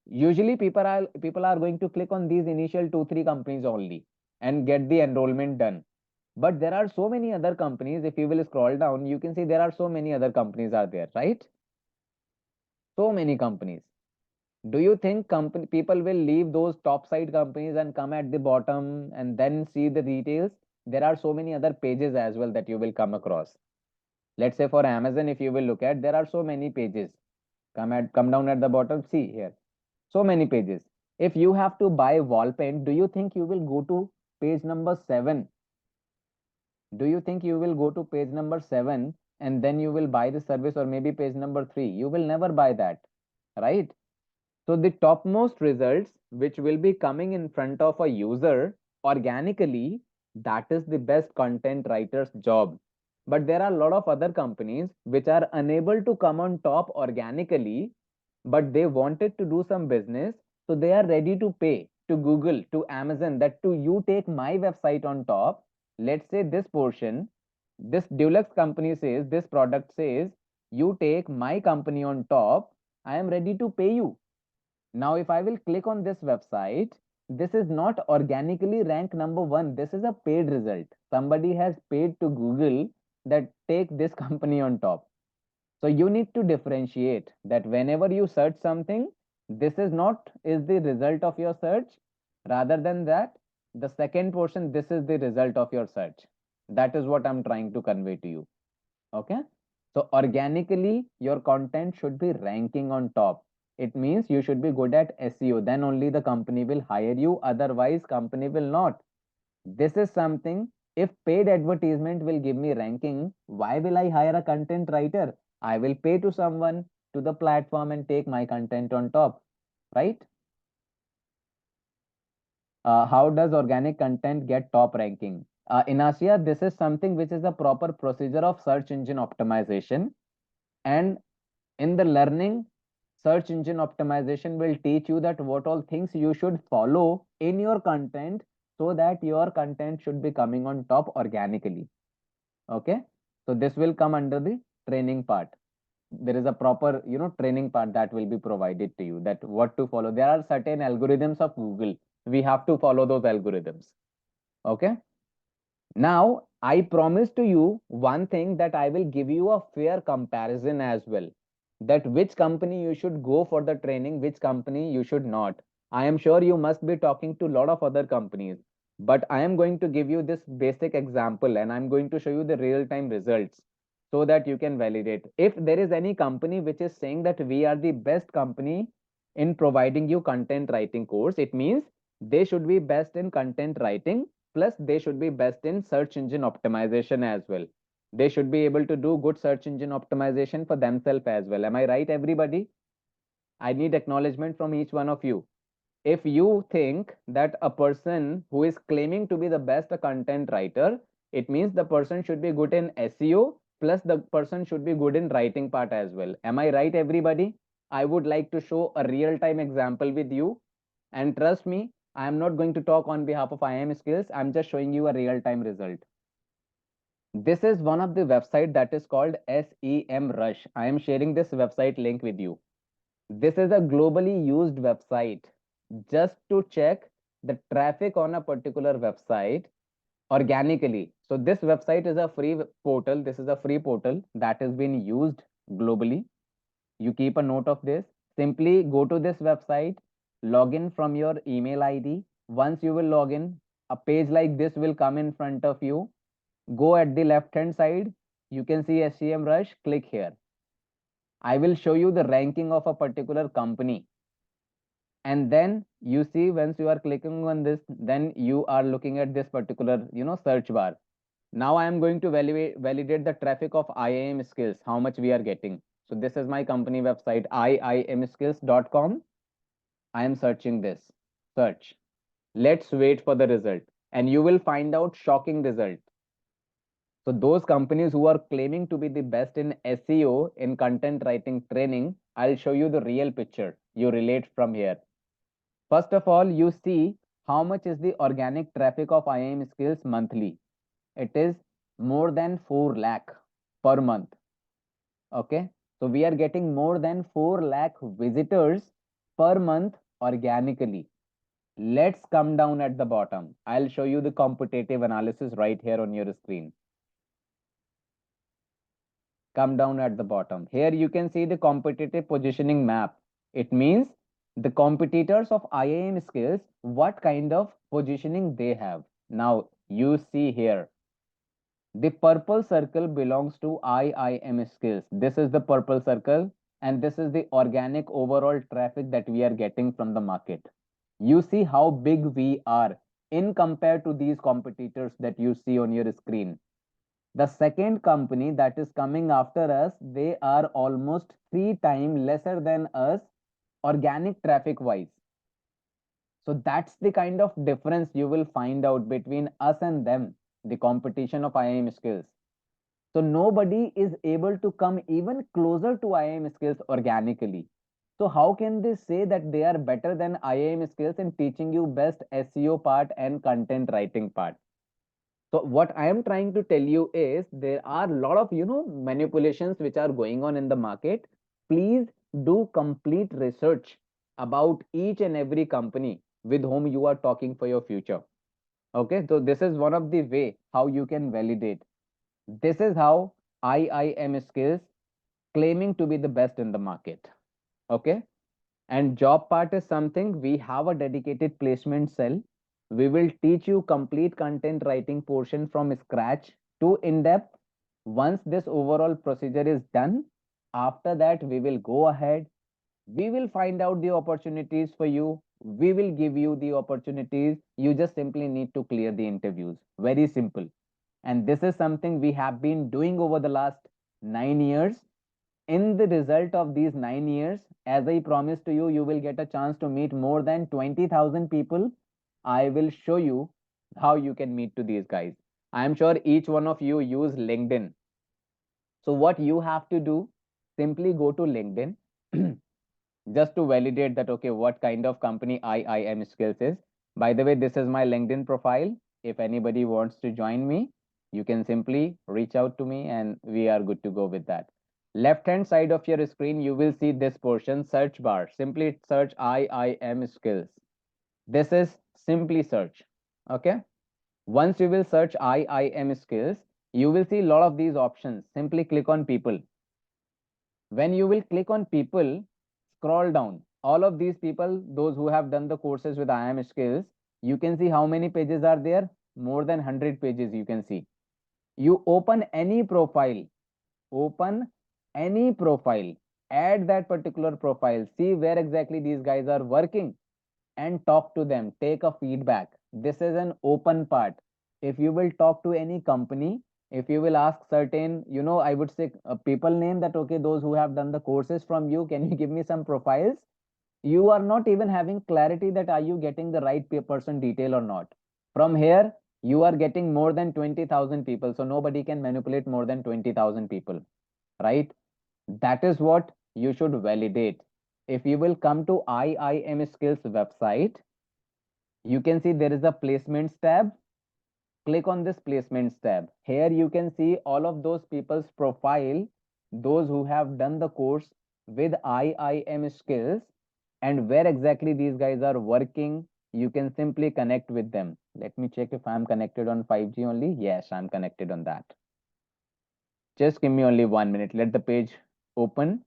Speaker 1: usually people are going to click on these initial 2 3 companies only and get the enrollment done. But there are so many other companies. If you will scroll down, you can see there are so many other companies are there, right? So many companies. Do you think company people will leave those top side companies and come at the bottom and then see the details? There are so many other pages as well that you will come across. Let's say for Amazon, if you will look at, there are so many pages. Come down at the bottom, see here, so many pages. If you have to buy wall paint, do you think you will go to page number 7? Do you think you will go to page number 7 and then you will buy the service, or maybe page number 3? You will never buy that, right? So the topmost results which will be coming in front of a user organically, that is the best content writer's job. But there are a lot of other companies which are unable to come on top organically, but they wanted to do some business. So they are ready to pay to Google, to Amazon, that to you take my website on top. Let's say this portion, this Deluxe company says, this product says, you take my company on top, I am ready to pay you. Now, if I will click on this website, this is not organically ranked number one. This is a paid result. Somebody has paid to Google that take this company on top. So you need to differentiate that whenever you search something, this is not is the result of your search. Rather than that, the second portion, this is the result of your search. That is what I'm trying to convey to you. Okay. So organically, your content should be ranking on top. It means you should be good at SEO. Then only the company will hire you. Otherwise, company will not. This is something. If paid advertisement will give me ranking, why will I hire a content writer? I will pay to someone, to the platform, and take my content on top, right? How does organic content get top ranking? In Asia, this is something which is a proper procedure of search engine optimization. And in the learning, search engine optimization will teach you that what all things you should follow in your content so that your content should be coming on top organically. Okay. So this will come under the training part. there is a proper, training part that will be provided to you, that what to follow. There are certain algorithms of Google. We have to follow those algorithms. Okay. Now, I promise to you one thing, that I will give you a fair comparison as well, that which company you should go for the training, which company you should not. I am sure you must be talking to a lot of other companies, but I am going to give you this basic example and I'm going to show you the real time results so that you can validate. If there is any company which is saying that we are the best company in providing you content writing course, it means they should be best in content writing, plus they should be best in search engine optimization as well. They should be able to do good search engine optimization for themselves as well. Am I right, everybody? I need acknowledgement from each one of you. If you think that a person who is claiming to be the best content writer, it means the person should be good in SEO, plus the person should be good in writing part as well. Am I right, everybody? I would like to show a real time example with you, and trust me, I am not going to talk on behalf of IIM Skills. I'm just showing you a real time result. This is one of the website that is called SEM Rush. I am sharing this website link with you. This is a globally used website just to check the traffic on a particular website organically. So this website is a free portal. This is a free portal that has been used globally. You keep a note of this. Simply go to this website, log in from your email ID. Once you will log in, a page like this will come in front of you. Go at the left hand side. You can see SEM Rush. Click here. I will show you the ranking of a particular company. And then you see, once you are clicking on this, then you are looking at this particular, search bar. Now I am going to validate the traffic of IIM Skills, how much we are getting. So this is my company website, iimskills.com. I am searching this. Search. Let's wait for the result. And you will find out shocking result. So those companies who are claiming to be the best in SEO, in content writing training, I'll show you the real picture. You relate from here. First of all, you see how much is the organic traffic of IIM Skills monthly. It is more than 4 lakh per month. Okay. So we are getting more than 4 lakh visitors per month organically. Let's come down at the bottom. I'll show you the competitive analysis right here on your screen. Come down at the bottom. Here you can see the competitive positioning map. It means the competitors of IIM Skills, what kind of positioning they have. Now you see here, the purple circle belongs to IIM Skills. This is the purple circle, and this is the organic overall traffic that we are getting from the market. You see how big we are in compared to these competitors that you see on your screen. The second company that is coming after us, they are almost 3 times lesser than us organic traffic wise. So that's the kind of difference you will find out between us and them, the competition of IIM Skills. So nobody is able to come even closer to IIM Skills organically. So how can they say that they are better than IIM Skills in teaching you best SEO part and content writing part? So what I am trying to tell you is there are a lot of, manipulations which are going on in the market. Please do complete research about each and every company with whom you are talking for your future. Okay, so this is one of the way how you can validate. This is how IIM Skills claiming to be the best in the market. Okay. And job part is something we have a dedicated placement cell. We will teach you complete content writing portion from scratch to in-depth. Once this overall procedure is done, after that we will go ahead. We will find out the opportunities for you. We will give you the opportunities. You just simply need to clear the interviews. Very simple. And this is something we have been doing over the last 9 years. In the result of these 9 years, as I promised to you, you will get a chance to meet more than 20,000 people. I will show you how you can meet to these guys. I am sure each one of you use LinkedIn. So what you have to do, simply go to LinkedIn just to validate that, okay, what kind of company IIM Skills is. By the way, this is my LinkedIn profile. If anybody wants to join me, you can simply reach out to me and we are good to go with that. Left hand side of your screen, you will see this portion, search bar. Simply search IIM skills. This is simply search. Okay. Once you will search IIM skills, you will see a lot of these options. Simply click on people. When you will click on people, scroll down. All of these people, those who have done the courses with IIM skills, you can see how many pages are there. More than 100 pages you can see. You open any profile, open any profile, add that particular profile, see where exactly these guys are working, and talk to them, take a feedback. This is an open part. If you will talk to any company, if you will ask certain, I would say people name that, okay, those who have done the courses from you, can you give me some profiles? You are not even having clarity that are you getting the right person detail or not. From here, you are getting more than 20,000 people. So nobody can manipulate more than 20,000 people, right? That is what you should validate. If you will come to IIM Skills website, you can see there is a placements tab. Click on this placements tab. Here you can see all of those people's profile, those who have done the course with IIM Skills, and where exactly these guys are working. You can simply connect with them. Let me check if I'm connected on 5G only. Yes, I'm connected on that. Just give me only 1 minute. Let the page open.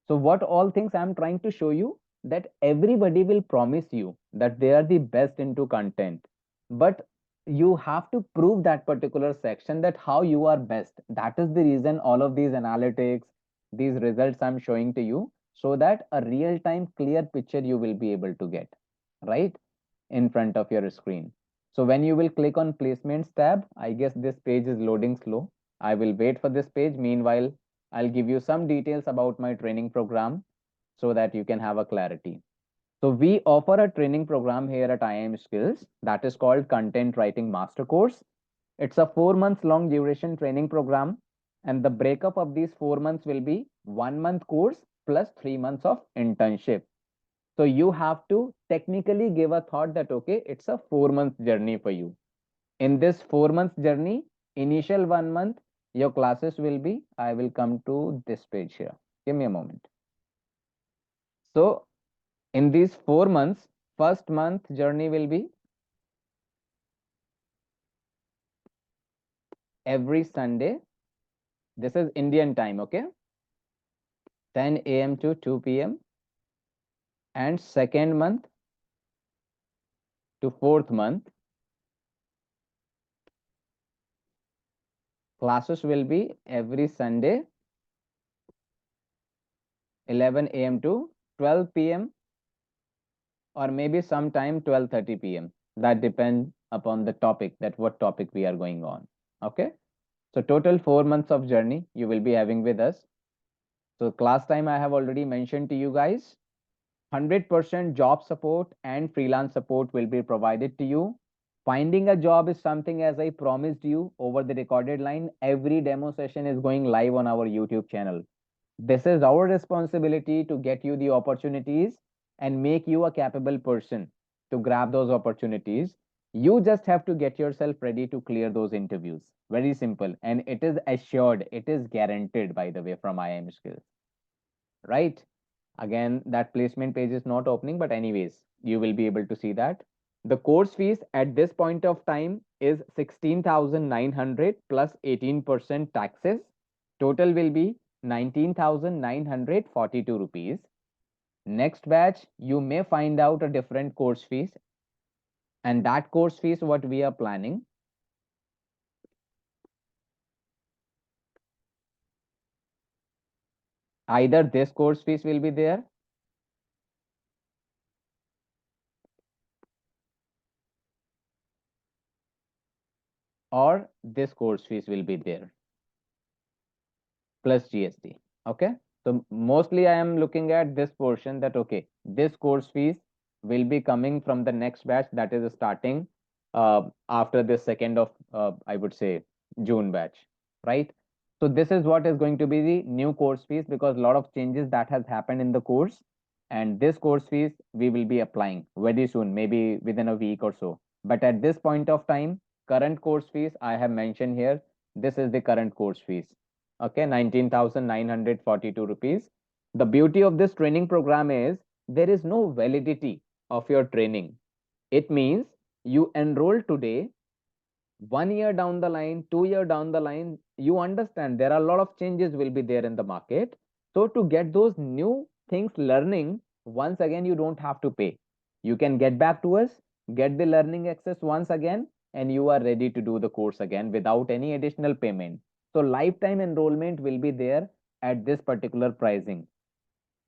Speaker 1: So what all things I'm trying to show you, that everybody will promise you that they are the best into content, but you have to prove that particular section that how you are best. That is the reason all of these analytics, these results I'm showing to you, so that a real time clear picture you will be able to get right in front of your screen. So when you will click on placements tab, I guess this page is loading slow. I will wait for this page. Meanwhile, I'll give you some details about my training program so that you can have a clarity. So we offer a training program here at IIM Skills that is called Content Writing Master Course. It's a 4 months long duration training program, and the breakup of these 4 months will be 1 month course plus 3 months of internship. So you have to technically give a thought that, okay, it's a 4 month journey for you. In this 4 months journey, initial 1 month, your classes will be, I will come to this page here. Give me a moment. So in these 4 months, first month journey will be every Sunday. This is Indian time, okay? 10 a.m. to 2 p.m. And second month to fourth month, classes will be every Sunday, 11 a.m. to 12 p.m. or maybe sometime 12:30 p.m. That depends upon the topic, that what topic we are going on. Okay. So total 4 months of journey you will be having with us. So class time I have already mentioned to you guys. 100% job support and freelance support will be provided to you. Finding a job is something, as I promised you over the recorded line, every demo session is going live on our YouTube channel. This is our responsibility to get you the opportunities and make you a capable person to grab those opportunities. You just have to get yourself ready to clear those interviews. Very simple. And it is assured, it is guaranteed, by the way, from IIM Skills. Right? Again, that placement page is not opening, but anyways, you will be able to see that. The course fees at this point of time is 16,900 plus 18% taxes. Total will be 19,942 rupees. Next batch, you may find out a different course fees, and that course fees, what we are planning. Either this course fees will be there, or this course fees will be there plus GST. Okay. So mostly I am looking at this portion that, okay, this course fees will be coming from the next batch that is starting after the 2nd of, I would say, June batch, right? So this is what is going to be the new course fees, because a lot of changes that has happened in the course, and this course fees we will be applying very soon, maybe within a week or so. But at this point of time, current course fees I have mentioned here, this is the current course fees. Okay, 19,942 rupees. The beauty of this training program is there is no validity of your training. It means you enroll today, 1 year down the line, 2 year down the line, you understand there are a lot of changes will be there in the market. So to get those new things learning, once again, you don't have to pay. You can get back to us, get the learning access once again, and you are ready to do the course again without any additional payment. So lifetime enrollment will be there at this particular pricing.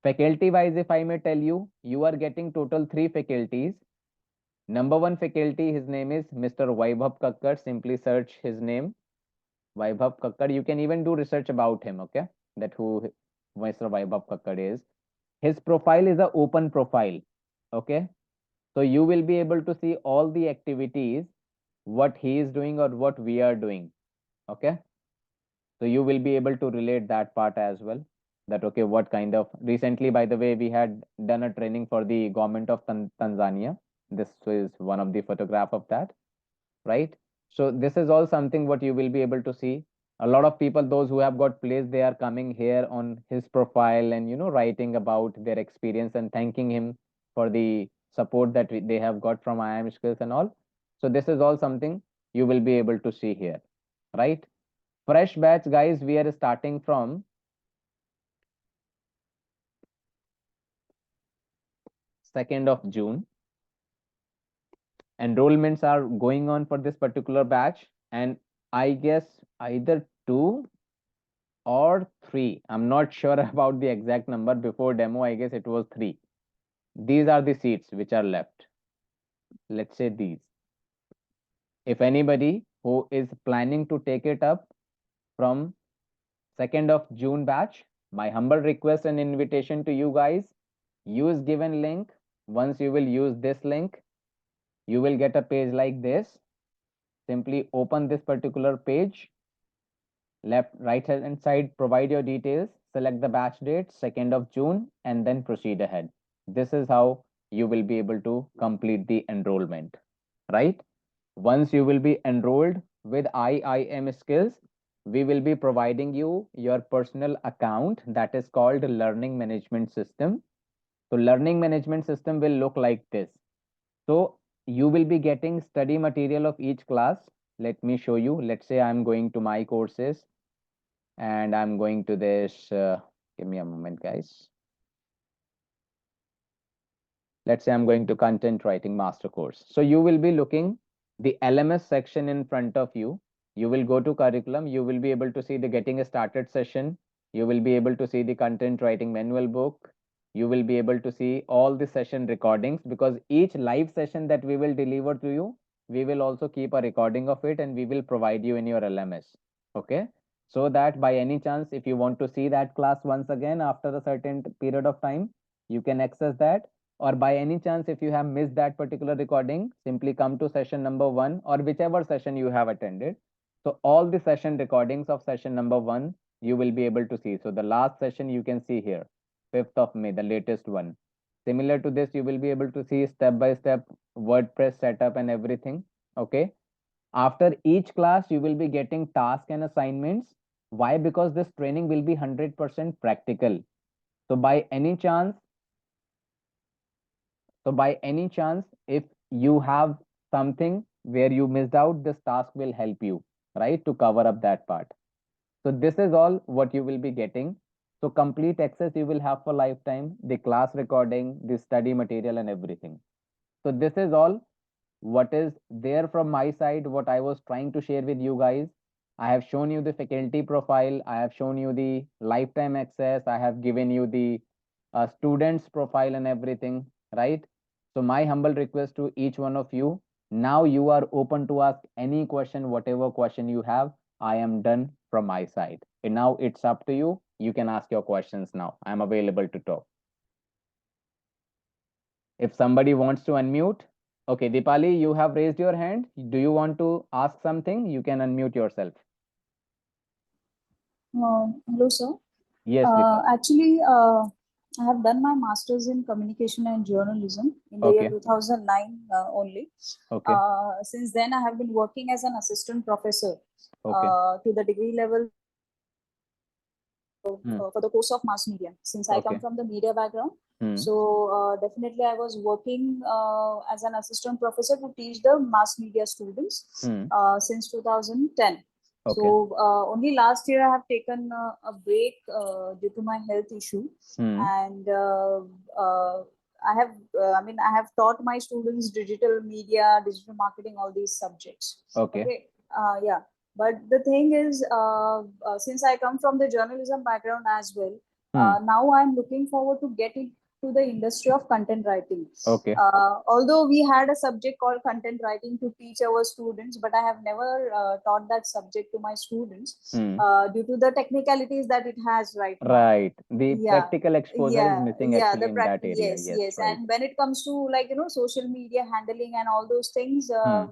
Speaker 1: Faculty wise, if I may tell you, you are getting total three faculties. Number one faculty, his name is Mr. Vaibhav Kakkar. Simply search his name, Vaibhav Kakkar. You can even do research about him, okay? That who Mr. Vaibhav Kakkar is. His profile is an open profile, okay? So you will be able to see all the activities, what he is doing or what we are doing, okay? So you will be able to relate that part as well. That okay, what kind of recently, by the way, we had done a training for the government of Tanzania. This is one of the photograph of that, right? So this is all something what you will be able to see. A lot of people, those who have got placed, they are coming here on his profile and writing about their experience and thanking him for the support that they have got from IIM skills and all. So this is all something you will be able to see here, right? Fresh batch, guys, we are starting from 2nd of June. Enrollments are going on for this particular batch, and I guess either 2 or 3. I'm not sure about the exact number. Before demo, I guess it was 3. These are the seats which are left. Let's say these. If anybody who is planning to take it up from 2nd of June batch, my humble request and invitation to you guys, use given link. Once you will use this link, you will get a page like this. Simply open this particular page. Left, right hand side, provide your details, select the batch date, 2nd of June, and then proceed ahead. This is how you will be able to complete the enrollment, right? Once you will be enrolled with IIM skills, we will be providing you your personal account that is called learning management system. So learning management system will look like this. So you will be getting study material of each class. Let me show you. Let's say I'm going to my courses and I'm going to this. Give me a moment, guys. Let's say I'm going to content writing master course. So you will be looking the LMS section in front of you. You will go to curriculum. You will be able to see the getting started session. You will be able to see the content writing manual book. You will be able to see all the session recordings, because each live session that we will deliver to you, we will also keep a recording of it and we will provide you in your LMS. Okay. So that by any chance, if you want to see that class once again after a certain period of time, you can access that. Or by any chance, if you have missed that particular recording, simply come to session number 1 or whichever session you have attended. So all the session recordings of session number 1 you will be able to see. So the last session you can see here, 5th of May, the latest one. Similar to this, you will be able to see step by step WordPress setup and everything. Okay. After each class, you will be getting tasks and assignments. Why? Because this training will be 100% practical. So by any chance, if you have something where you missed out, this task will help you, right, to cover up that part. So this is all what you will be getting. So complete access you will have for lifetime, the class recording, the study material and everything. So this is all what is there from my side, what I was trying to share with you guys. I have shown you the faculty profile, I have shown you the lifetime access, I have given you the students profile and everything, right? So my humble request to each one of you, now you are open to ask any question, whatever question you have. I am done from my side, and now it's up to you. You can ask your questions now. I am available to talk. If somebody wants to unmute. Okay, Dipali, you have raised your hand. Do you want to ask something? You can unmute yourself.
Speaker 2: Hello, sir.
Speaker 1: Yes, Dipali.
Speaker 2: Actually, I have done my master's in communication and journalism in the year
Speaker 1: Okay,
Speaker 2: 2009 only.
Speaker 1: okay,
Speaker 2: Since then, I have been working as an assistant professor
Speaker 1: okay,
Speaker 2: to the degree level for the course of mass media, since I come
Speaker 1: Okay.
Speaker 2: from the media background. So definitely I was working as an assistant professor to teach the mass media students since 2010.
Speaker 1: Okay.
Speaker 2: So only last year I have taken a break due to my health issue, and I have taught my students digital media, digital marketing, all these subjects.
Speaker 1: Okay.
Speaker 2: Yeah. But the thing is, since I come from the journalism background as well, now I'm looking forward to get into the industry of content writing.
Speaker 1: Okay.
Speaker 2: Although we had a subject called content writing to teach our students, but I have never taught that subject to my students due to the technicalities that it has right now.
Speaker 1: Right. The
Speaker 2: Yeah,
Speaker 1: practical exposure is missing
Speaker 2: yeah,
Speaker 1: actually in that area.
Speaker 2: yes,
Speaker 1: Yes,
Speaker 2: yes.
Speaker 1: right.
Speaker 2: And when it comes to, like, social media handling and all those things,
Speaker 1: Hmm.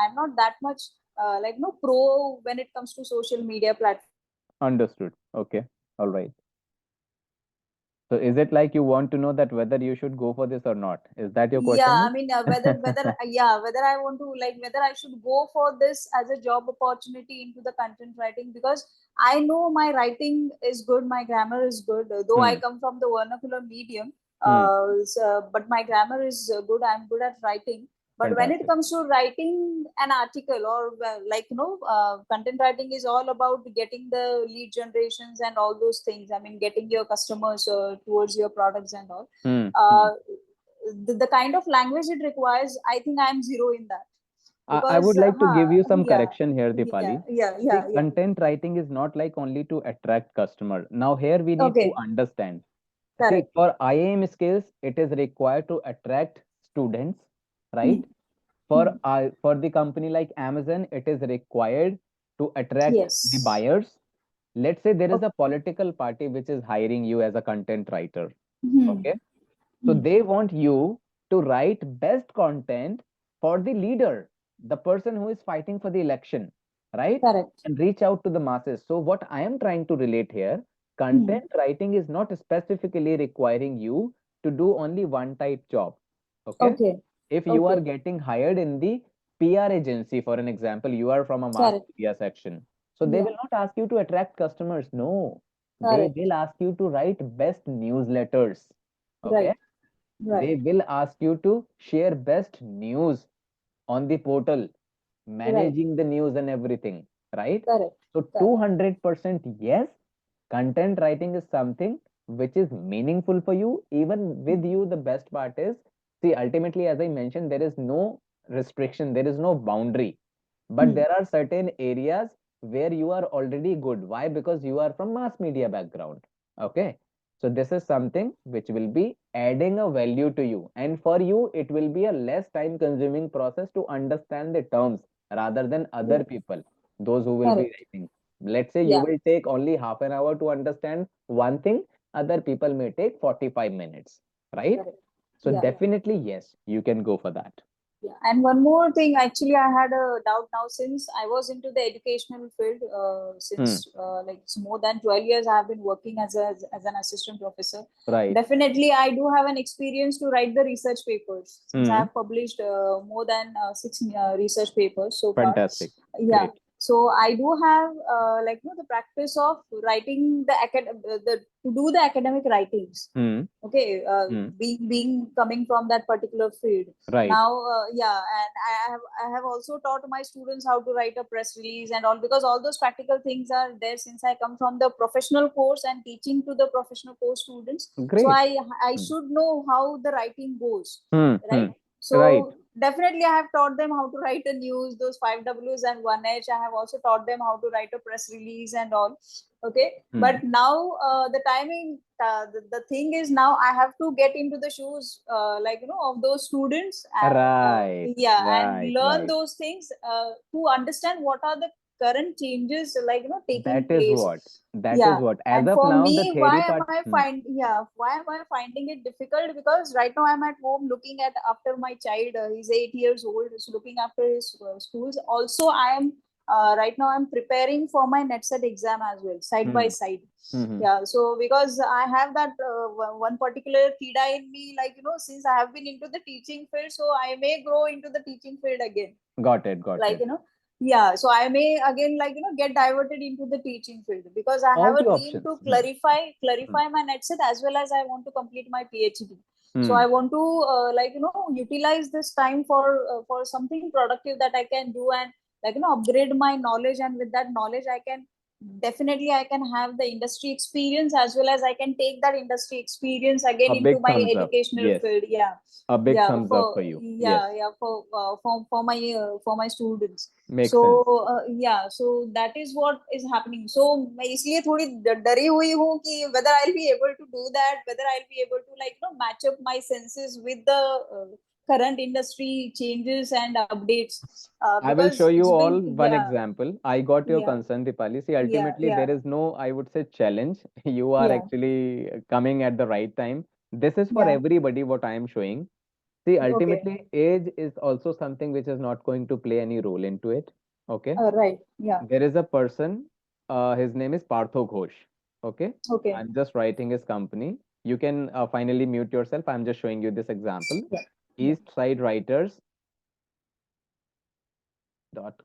Speaker 2: I'm not that much pro when it comes to social media platforms.
Speaker 1: Understood. Okay. All right. So is it like you want to know that whether you should go for this or not? Is that your
Speaker 2: Yeah,
Speaker 1: question?
Speaker 2: I mean, whether I want to, like, whether I should go for this as a job opportunity into the content writing, because I know my writing is good, my grammar is good, though I
Speaker 1: Hmm.
Speaker 2: come from the vernacular medium.
Speaker 1: Hmm.
Speaker 2: But my grammar is good. I'm good at writing. But when it
Speaker 1: Fantastic.
Speaker 2: comes to writing an article, or content writing is all about getting the lead generations and all those things. I mean, getting your customers towards your products and all.
Speaker 1: Hmm. Hmm.
Speaker 2: Uh, the kind of language it requires, I think I'm zero in that,
Speaker 1: I would
Speaker 2: because
Speaker 1: like to give you some correction here,
Speaker 2: yeah,
Speaker 1: Dipali.
Speaker 2: yeah,
Speaker 1: See,
Speaker 2: yeah, yeah.
Speaker 1: content writing is not like only to attract customer. Now here we need to
Speaker 2: Okay,
Speaker 1: understand. See,
Speaker 2: correct.
Speaker 1: for IAM skills, it is required to attract students,
Speaker 2: Hmm.
Speaker 1: right?
Speaker 2: Hmm.
Speaker 1: For the company like Amazon, it is required to attract the
Speaker 2: Yes.
Speaker 1: buyers. Let's say there is
Speaker 2: Okay.
Speaker 1: a political party which is hiring you as a content writer.
Speaker 2: Hmm.
Speaker 1: Okay. So
Speaker 2: Hmm.
Speaker 1: they want you to write best content for the leader, the person who is fighting for the election, right?
Speaker 2: Correct.
Speaker 1: And reach out to the masses. So what I am trying to relate here,
Speaker 2: Hmm.
Speaker 1: content writing is not specifically requiring you to do only one type job. Okay.
Speaker 2: Okay.
Speaker 1: If you are
Speaker 2: Okay.
Speaker 1: getting hired in the PR agency, for an example, you are from a mass
Speaker 2: Correct.
Speaker 1: media section. So they
Speaker 2: Yeah.
Speaker 1: will not ask you to attract customers. No, they
Speaker 2: Correct.
Speaker 1: will ask you to write best newsletters. Okay.
Speaker 2: Right. Right.
Speaker 1: They will ask you to share best news on the portal,
Speaker 2: Right.
Speaker 1: managing the news and everything, right?
Speaker 2: Correct.
Speaker 1: So
Speaker 2: Correct.
Speaker 1: 200% yes, content writing is something which is meaningful for you. Even with you, the best part is, see, ultimately, as I mentioned, there is no restriction, there is no boundary. But
Speaker 2: Hmm.
Speaker 1: there are certain areas where you are already good. Why? Because you are from mass media background. Okay. So this is something which will be adding a value to you. And for you, it will be a less time consuming process to understand the terms rather than other
Speaker 2: Yeah.
Speaker 1: people, those who will be
Speaker 2: Correct.
Speaker 1: writing. Let's say you
Speaker 2: Yeah.
Speaker 1: will take only half an hour to understand one thing, other people may take 45 minutes, right?
Speaker 2: Correct.
Speaker 1: So
Speaker 2: Yeah.
Speaker 1: definitely, yes, you can go for that.
Speaker 2: Yeah, and one more thing, actually, I had a doubt now, since I was into the educational field
Speaker 1: Hmm.
Speaker 2: since like it's more than 12 years. I have been working as an assistant professor.
Speaker 1: Right.
Speaker 2: Definitely, I do have an experience to write the research papers, since I
Speaker 1: Hmm.
Speaker 2: have published more than six research papers so far.
Speaker 1: Fantastic.
Speaker 2: Yeah.
Speaker 1: Great.
Speaker 2: So I do have the practice of writing the to do the academic writings.
Speaker 1: Hmm.
Speaker 2: Okay,
Speaker 1: Hmm.
Speaker 2: being coming from that particular field
Speaker 1: Right.
Speaker 2: now. Yeah, and I have also taught my students how to write a press release and all, because all those practical things are there, since I come from the professional course and teaching to the professional course students. So
Speaker 1: Great.
Speaker 2: I
Speaker 1: Hmm.
Speaker 2: should know how the writing goes,
Speaker 1: Hmm. Hmm.
Speaker 2: right?
Speaker 1: Right.
Speaker 2: So definitely I have taught them how to write a news, those 5 W's and 1 H. I have also taught them how to write a press release and all. Okay,
Speaker 1: Hmm.
Speaker 2: but now the timing, the thing is, now I have to get into the shoes of those students, and
Speaker 1: Right.
Speaker 2: yeah, and
Speaker 1: Right.
Speaker 2: learn
Speaker 1: Right.
Speaker 2: those things to understand what are the current changes, taking
Speaker 1: That is
Speaker 2: place.
Speaker 1: what. That is
Speaker 2: Yeah,
Speaker 1: what. As
Speaker 2: and
Speaker 1: of
Speaker 2: for
Speaker 1: now, the
Speaker 2: me, why
Speaker 1: theory
Speaker 2: am
Speaker 1: part.
Speaker 2: I
Speaker 1: Hmm.
Speaker 2: find yeah why am I finding it difficult? Because right now I'm at home looking at after my child. He's 8 years old, is looking after his schools. Also, I am right now I'm preparing for my NetSet exam as well, side by
Speaker 1: Hmm.
Speaker 2: side.
Speaker 1: Hmm. Hmm.
Speaker 2: Yeah, so because I have that one particular kida in me, since I have been into the teaching field, so I may grow into the teaching field again,
Speaker 1: Got it. Got
Speaker 2: like
Speaker 1: it.
Speaker 2: you know yeah, so I may again, like, get diverted into the teaching field, because I have
Speaker 1: All
Speaker 2: a
Speaker 1: the
Speaker 2: dream
Speaker 1: options.
Speaker 2: to
Speaker 1: Hmm. Hmm.
Speaker 2: clarify my net set, as well as I want to complete my PhD. So
Speaker 1: Hmm.
Speaker 2: I want to, like, utilize this time for something productive that I can do, and, like, upgrade my knowledge, and with that knowledge I can definitely, I can have the industry experience, as well as I can take that industry experience again
Speaker 1: A
Speaker 2: into
Speaker 1: big
Speaker 2: my
Speaker 1: thumbs up.
Speaker 2: educational
Speaker 1: Yes.
Speaker 2: field. Yeah,
Speaker 1: A big
Speaker 2: yeah,
Speaker 1: thumbs up for you. Yes.
Speaker 2: for my students.
Speaker 1: Makes
Speaker 2: So
Speaker 1: sense.
Speaker 2: yeah, so that is what is happening. So मैं इसलिए थोड़ी डरी हुई हूँ कि whether I'll be able to do that, whether I'll be able to, like, match up my senses with the current industry changes and updates,
Speaker 1: I will
Speaker 2: because
Speaker 1: show you
Speaker 2: it's
Speaker 1: all
Speaker 2: been,
Speaker 1: one
Speaker 2: yeah,
Speaker 1: example. I got your
Speaker 2: yeah,
Speaker 1: concern, Dipali. See,
Speaker 2: yeah,
Speaker 1: ultimately,
Speaker 2: yeah,
Speaker 1: there is no, I would say, challenge. You are
Speaker 2: yeah,
Speaker 1: actually coming at the right time. This is for
Speaker 2: yeah,
Speaker 1: everybody, what I am showing. See,
Speaker 2: okay,
Speaker 1: ultimately, age is also something which is not going to play any role into it. Okay.
Speaker 2: right, yeah,
Speaker 1: There is a person, his name is Partho Ghosh. Okay.
Speaker 2: okay,
Speaker 1: I'm just writing his company. You can finally mute yourself. I'm just showing you this example.
Speaker 2: yeah, yeah,
Speaker 1: East Side Writers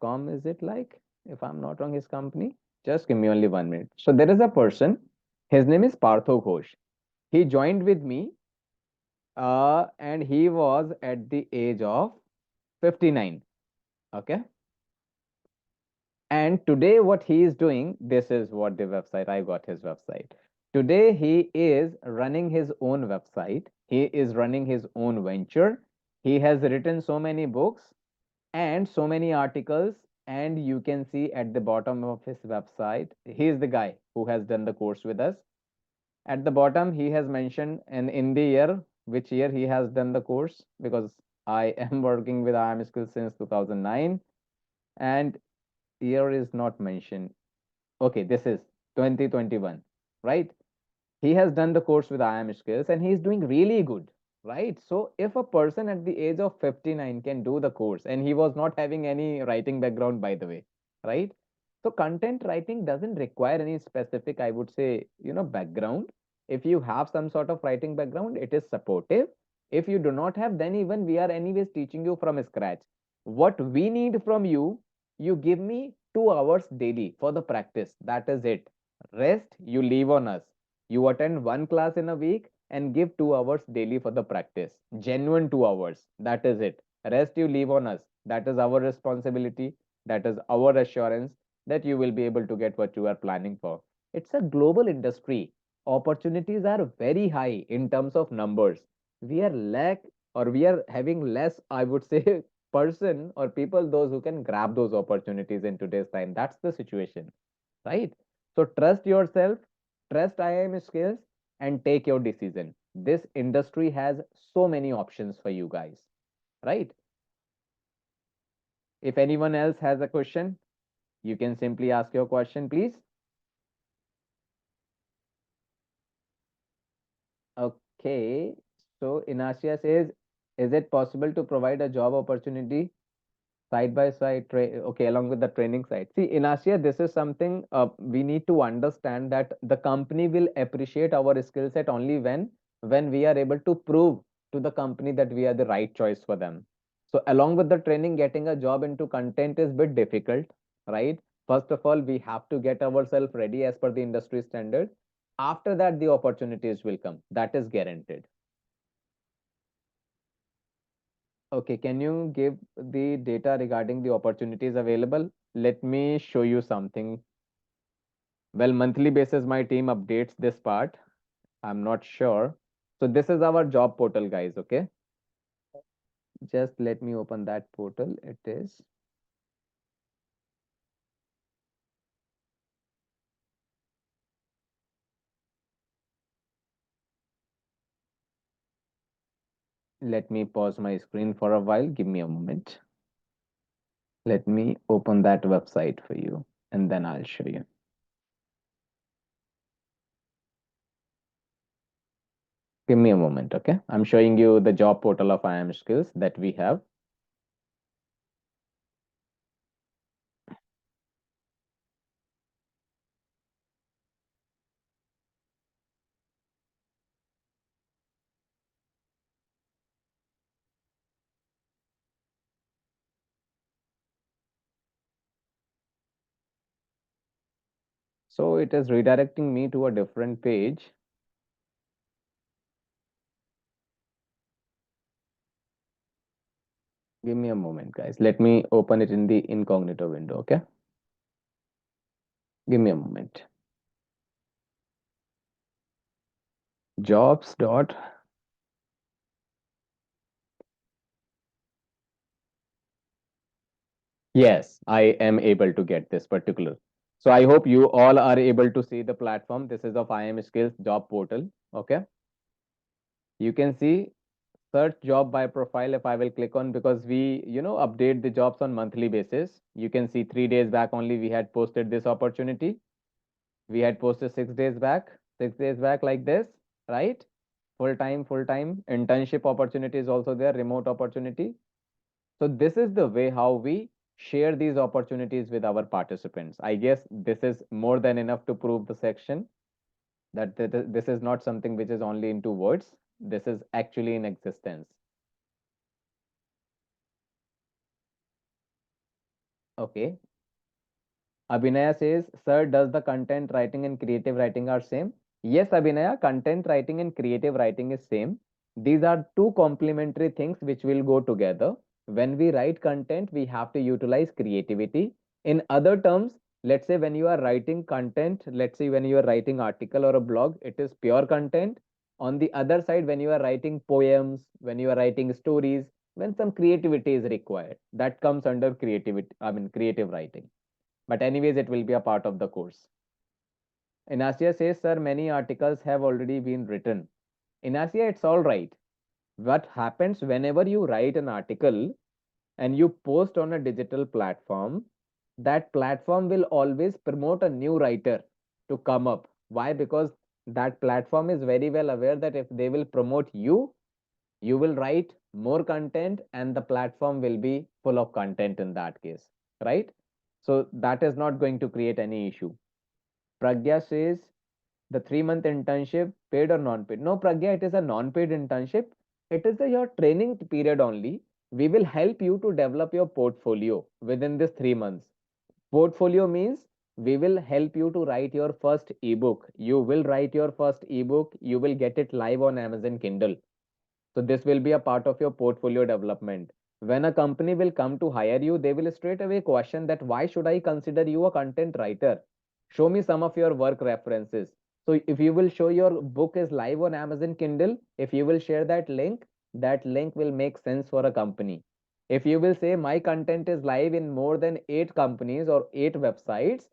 Speaker 1: .com, is it like, if I'm not wrong, his company? Just give me only 1 minute. So there is a person, his name is Partho Ghosh. He joined with me, and he was at the age of 59. Okay. And today, what he is doing, this is what the website, I got his website. Today, he is running his own website. He is running his own venture. He has written so many books and so many articles. And you can see at the bottom of his website, he is the guy who has done the course with us. At the bottom, he has mentioned in the year, which year he has done the course, because I am working with IM Skills since 2009, and year is not mentioned. Okay, this is 2021, right? He has done the course with IM Skills and he is doing really good, right? So if a person at the age of 59 can do the course, and he was not having any writing background, by the way, right? So content writing doesn't require any specific, I would say, background. If you have some sort of writing background, it is supportive. If you do not have, then even we are anyways teaching you from scratch. What we need from you, you give me 2 hours daily for the practice. That is it. Rest, you leave on us. You attend one class in a week and give 2 hours daily for the practice. Genuine 2 hours. That is it. Rest you leave on us. That is our responsibility. That is our assurance that you will be able to get what you are planning for. It's a global industry. Opportunities are very high in terms of numbers. We are lack, or we are having less, I would say, person or people, those who can grab those opportunities in today's time. That's the situation, right? So trust yourself, trust IIM skills, and take your decision. This industry has so many options for you guys, right? If anyone else has a question, you can simply ask your question, please. Okay. So Inacia says, is it possible to provide a job opportunity side by side, okay, along with the training side? See, in Asia, this is something we need to understand, that the company will appreciate our skill set only when we are able to prove to the company that we are the right choice for them. So along with the training, getting a job into content is a bit difficult, right? First of all, we have to get ourselves ready as per the industry standard. After that, the opportunities will come, that is guaranteed. Okay, can you give the data regarding the opportunities available? Let me show you something. Well, monthly basis, my team updates this part. I'm not sure. So this is our job portal, guys. Okay, just let me open that portal. It is, let me pause my screen for a while. Give me a moment. Let me open that website for you and then I'll show you. Give me a moment. Okay, I'm showing you the job portal of IAM skills that we have. So it is redirecting me to a different page. Give me a moment, guys. Let me open it in the incognito window, okay? Give me a moment. Jobs dot. Yes, I am able to get this particular. So I hope you all are able to see the platform. This is of IM Skills job portal, okay? You can see search job by profile if I will click on, because we, update the jobs on monthly basis. You can see 3 days back only we had posted this opportunity. We had posted 6 days back, 6 days back like this, right? Full time internship opportunity is also there, remote opportunity. So this is the way how we share these opportunities with our participants. I guess this is more than enough to prove the section that this is not something which is only into words. This is actually in existence. Okay. Abhinaya says, Sir, does the content writing and creative writing are same? Yes, Abhinaya, content writing and creative writing is same. These are two complementary things which will go together. When we write content, we have to utilize creativity. In other terms, let's say when you are writing content, let's say when you are writing article or a blog, it is pure content. On the other side, when you are writing poems, when you are writing stories, when some creativity is required, that comes under creativity, creative writing. But anyways, it will be a part of the course. Inasia says, Sir, many articles have already been written. Inasia, it's all right. What happens whenever you write an article and you post on a digital platform, that platform will always promote a new writer to come up. Why? Because that platform is very well aware that if they will promote you, you will write more content and the platform will be full of content in that case, right? So that is not going to create any issue. Pragya says the 3 month internship, paid or non-paid? No, Pragya, it is a non-paid internship. It is your training period only. We will help you to develop your portfolio within this 3 months. Portfolio means we will help you to write your first ebook. You will write your first ebook. You will get it live on Amazon Kindle. So this will be a part of your portfolio development. When a company will come to hire you, they will straight away question that why should I consider you a content writer? Show me some of your work references. So if you will show your book is live on Amazon Kindle, if you will share that link will make sense for a company. If you will say my content is live in more than 8 companies or 8 websites,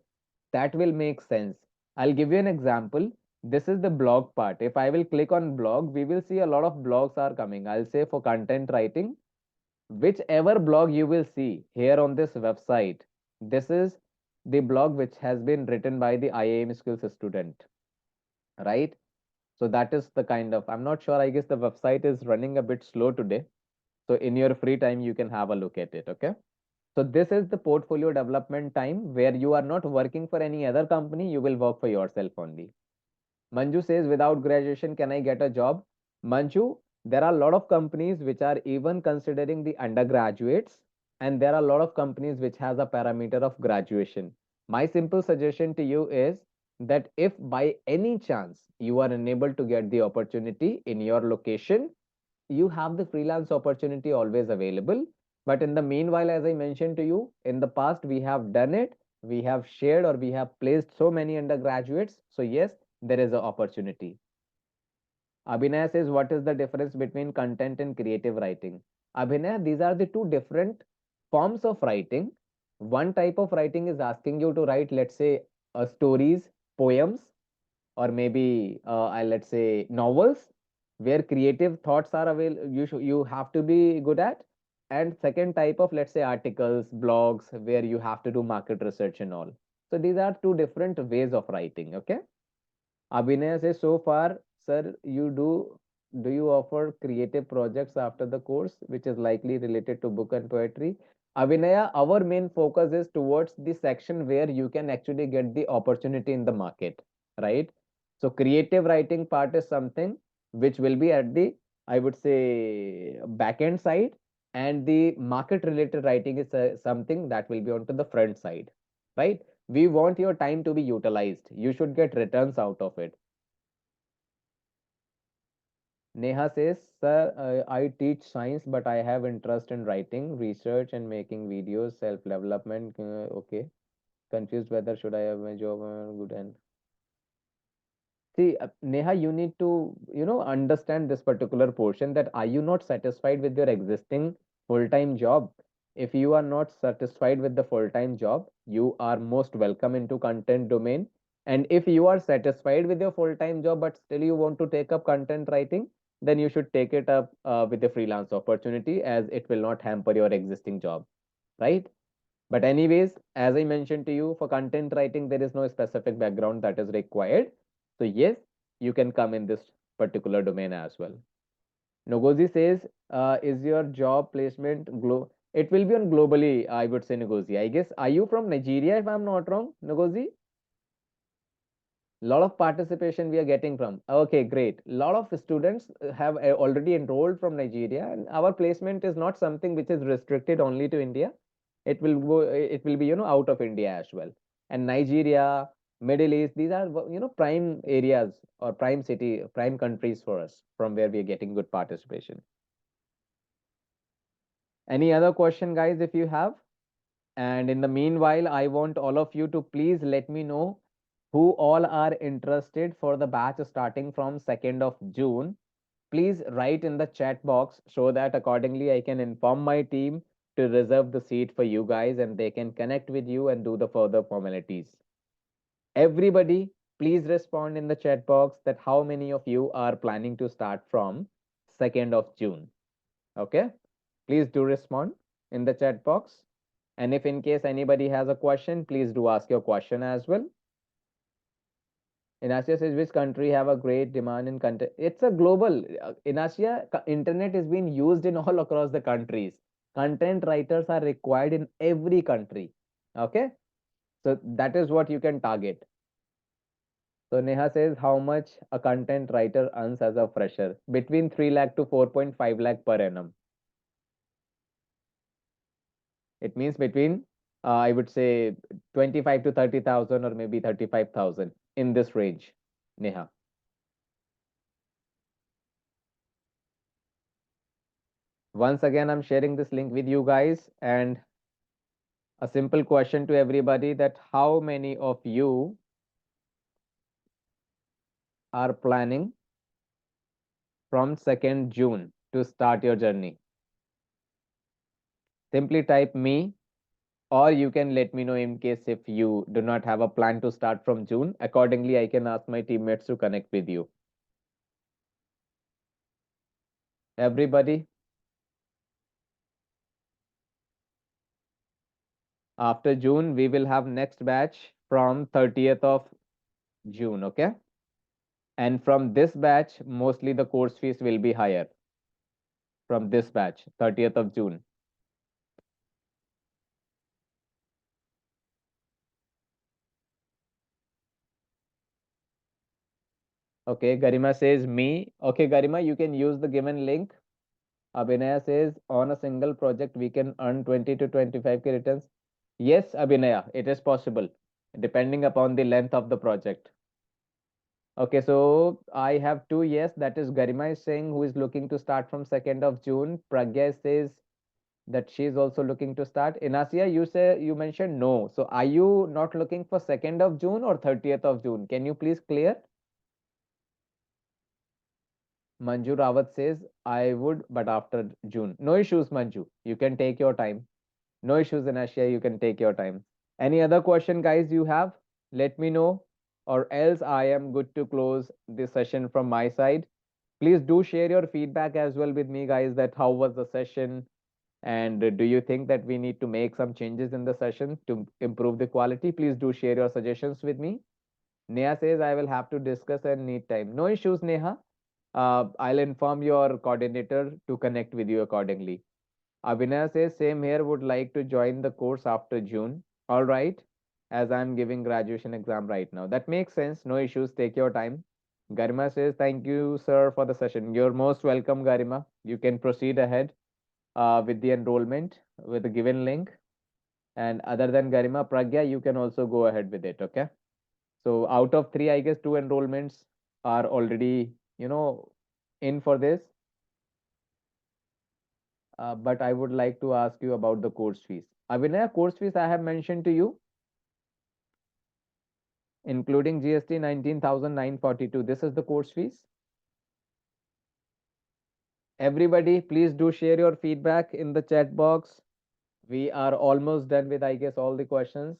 Speaker 1: that will make sense. I'll give you an example. This is the blog part. If I will click on blog, we will see a lot of blogs are coming. I'll say for content writing, whichever blog you will see here on this website, this is the blog which has been written by the IAM skills student, right? So that is the kind of, I'm not sure, I guess the website is running a bit slow today. So in your free time, you can have a look at it, okay? So this is the portfolio development time where you are not working for any other company, you will work for yourself only. Manju says, without graduation, can I get a job? Manju, there are a lot of companies which are even considering the undergraduates, and there are a lot of companies which has a parameter of graduation. My simple suggestion to you is that if by any chance you are unable to get the opportunity in your location, you have the freelance opportunity always available. But in the meanwhile, as I mentioned to you, in the past, we have done it. We have shared or we have placed so many undergraduates. So yes, there is an opportunity. Abhinay says, what is the difference between content and creative writing? Abhinay, these are the two different forms of writing. One type of writing is asking you to write, let's say, stories, poems, or maybe let's say novels, where creative thoughts are available. You have to be good at. And second type of, let's say, articles, blogs, where you have to do market research and all. So these are two different ways of writing. Okay. Abhinay says, so far, sir, do you offer creative projects after the course, which is likely related to book and poetry? Abhinaya, our main focus is towards the section where you can actually get the opportunity in the market, right? So creative writing part is something which will be at the, I would say, back end side, and the market related writing is something that will be onto the front side, right? We want your time to be utilized. You should get returns out of it. Neha says, Sir, I teach science, but I have interest in writing, research, and making videos, self development. Okay. Confused whether should I have my job good and see, Neha, you need to, understand this particular portion that are you not satisfied with your existing full-time job? If you are not satisfied with the full-time job, you are most welcome into content domain. And if you are satisfied with your full-time job, but still you want to take up content writing, then you should take it up with the freelance opportunity as it will not hamper your existing job, right? But anyways, as I mentioned to you, for content writing, there is no specific background that is required. So yes, you can come in this particular domain as well. Nogozi says, is your job placement it will be on globally, I would say, Nogozi. I guess, are you from Nigeria, if I'm not wrong, Nogozi? Lot of participation we are getting from. Okay, great. Lot of students have already enrolled from Nigeria, and our placement is not something which is restricted only to India. It will go. It will be out of India as well. And Nigeria, Middle East, these are prime areas or prime city, prime countries for us from where we are getting good participation. Any other question, guys, if you have? And in the meanwhile, I want all of you to please let me know who all are interested for the batch starting from 2nd of June. Please write in the chat box so that accordingly I can inform my team to reserve the seat for you guys and they can connect with you and do the further formalities. Everybody, please respond in the chat box that how many of you are planning to start from 2nd of June. Okay, please do respond in the chat box. And if in case anybody has a question, please do ask your question as well. Inasia says, which country have a great demand in content? It's a global. In Asia, internet is being used in all across the countries. Content writers are required in every country. Okay, so that is what you can target. So Neha says, how much a content writer earns as a fresher? Between 3 lakh to 4.5 lakh per annum. It means between, I would say, 25 to 30,000 or maybe 35,000 in this range, Neha. Once again, I'm sharing this link with you guys and a simple question to everybody that how many of you are planning from 2nd June to start your journey? Simply type me or you can let me know in case if you do not have a plan to start from June. Accordingly, I can ask my teammates to connect with you. Everybody, after June, we will have next batch from 30th of June, okay? And from this batch, mostly the course fees will be higher from this batch, 30th of June. Okay, Garima says me. Okay, Garima, you can use the given link. Abhinaya says on a single project we can earn 20 to 25K returns. Yes, Abhinaya, it is possible depending upon the length of the project. Okay, so I have two yes. That is Garima is saying who is looking to start from 2nd of June. Pragya says that she is also looking to start. Inasia, you mentioned no. So are you not looking for 2nd of June or 30th of June? Can you please clear? Manju Rawat says, I would, but after June. No issues, Manju. You can take your time. No issues in Asia. You can take your time. Any other question, guys, you have? Let me know, or else I am good to close this session from my side. Please do share your feedback as well with me, guys, that how was the session? And do you think that we need to make some changes in the session to improve the quality? Please do share your suggestions with me. Neha says, I will have to discuss and need time. No issues, Neha. I'll inform your coordinator to connect with you accordingly. Abhinay says, same here, would like to join the course after June. All right, as I'm giving graduation exam right now. That makes sense. No issues. Take your time. Garima says, thank you, sir, for the session. You're most welcome, Garima. You can proceed ahead with the enrollment with the given link. And other than Garima, Pragya, you can also go ahead with it. Okay. So out of three, I guess two enrollments are already, in for this. But I would like to ask you about the course fees. Abhinaya, course fees I have mentioned to you, including GST 19,942. This is the course fees. Everybody, please do share your feedback in the chat box. We are almost done with, I guess, all the questions.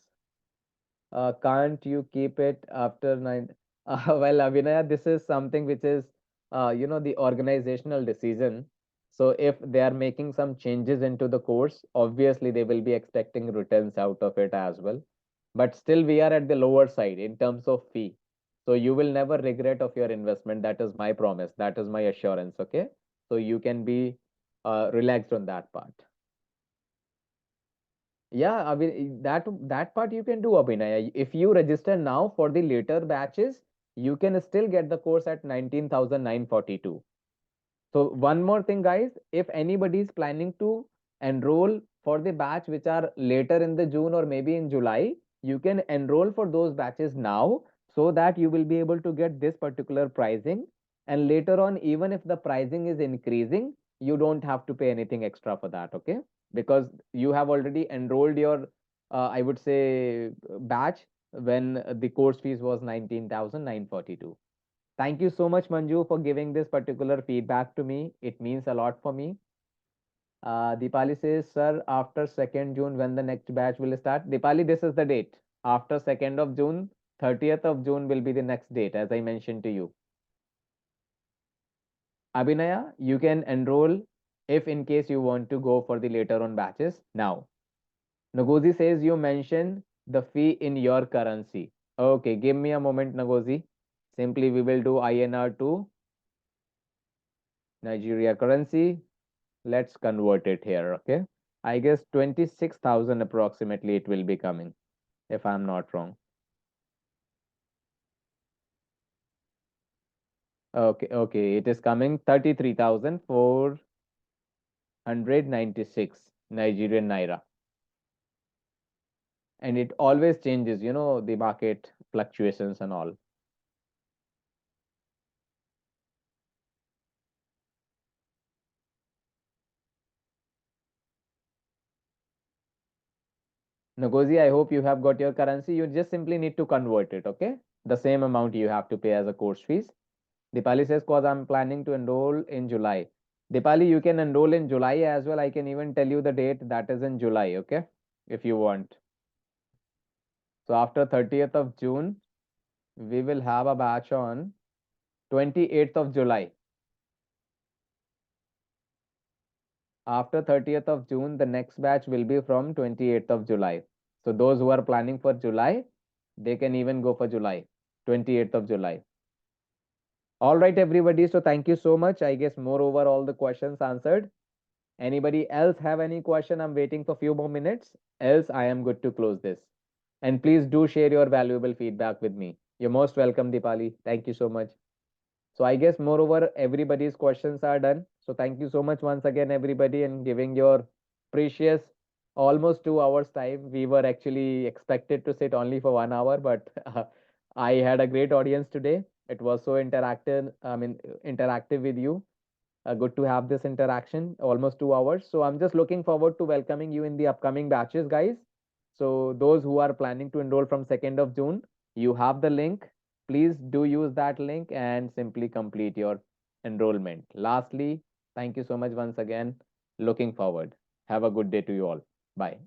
Speaker 1: Can't you keep it after nine? Well, Abhinaya, this is something which is, the organizational decision. So if they are making some changes into the course, obviously they will be expecting returns out of it as well. But still, we are at the lower side in terms of fee. So you will never regret of your investment. That is my promise. That is my assurance. Okay. So you can be relaxed on that part. Yeah, I mean that part you can do, Abhinay. If you register now for the later batches, you can still get the course at 19,942. So one more thing, guys, if anybody is planning to enroll for the batch which are later in the June or maybe in July, you can enroll for those batches now so that you will be able to get this particular pricing. And later on, even if the pricing is increasing, you don't have to pay anything extra for that, okay? Because you have already enrolled your, I would say, batch when the course fees was 19,942. Thank you so much, Manju, for giving this particular feedback to me. It means a lot for me. Dipali says, sir, after 2nd June, when the next batch will start? Dipali, this is the date. After 2nd of June, 30th of June will be the next date, as I mentioned to you. Abhinaya, you can enroll if in case you want to go for the later on batches now. Nagozi says you mention the fee in your currency. Okay, give me a moment, Nagozi. Simply we will do INR to Nigeria currency. Let's convert it here, okay? I guess 26,000 approximately it will be coming, if I'm not wrong. Okay, okay, it is coming 33,496 Nigerian Naira. And it always changes, the market fluctuations and all. Nagozi, I hope you have got your currency. You just simply need to convert it, okay? The same amount you have to pay as a course fees. Dipali says, cause I'm planning to enroll in July. Dipali, you can enroll in July as well. I can even tell you the date that is in July, okay? If you want. So after 30th of June, we will have a batch on 28th of July. After 30th of June, the next batch will be from 28th of July. So those who are planning for July, they can even go for July, 28th of July. All right, everybody. So thank you so much. I guess moreover, all the questions answered. Anybody else have any question? I'm waiting for few more minutes. Else, I am good to close this. And please do share your valuable feedback with me. You're most welcome, Deepali. Thank you so much. So I guess moreover, everybody's questions are done. So thank you so much once again, everybody, and giving your precious almost 2 hours time. We were actually expected to sit only for 1 hour, but I had a great audience today. It was so interactive. I mean, interactive with you. Good to have this interaction, almost 2 hours. So I'm just looking forward to welcoming you in the upcoming batches, guys. So those who are planning to enroll from 2nd of June, you have the link. Please do use that link and simply complete your enrollment. Lastly, thank you so much once again. Looking forward. Have a good day to you all. Bye.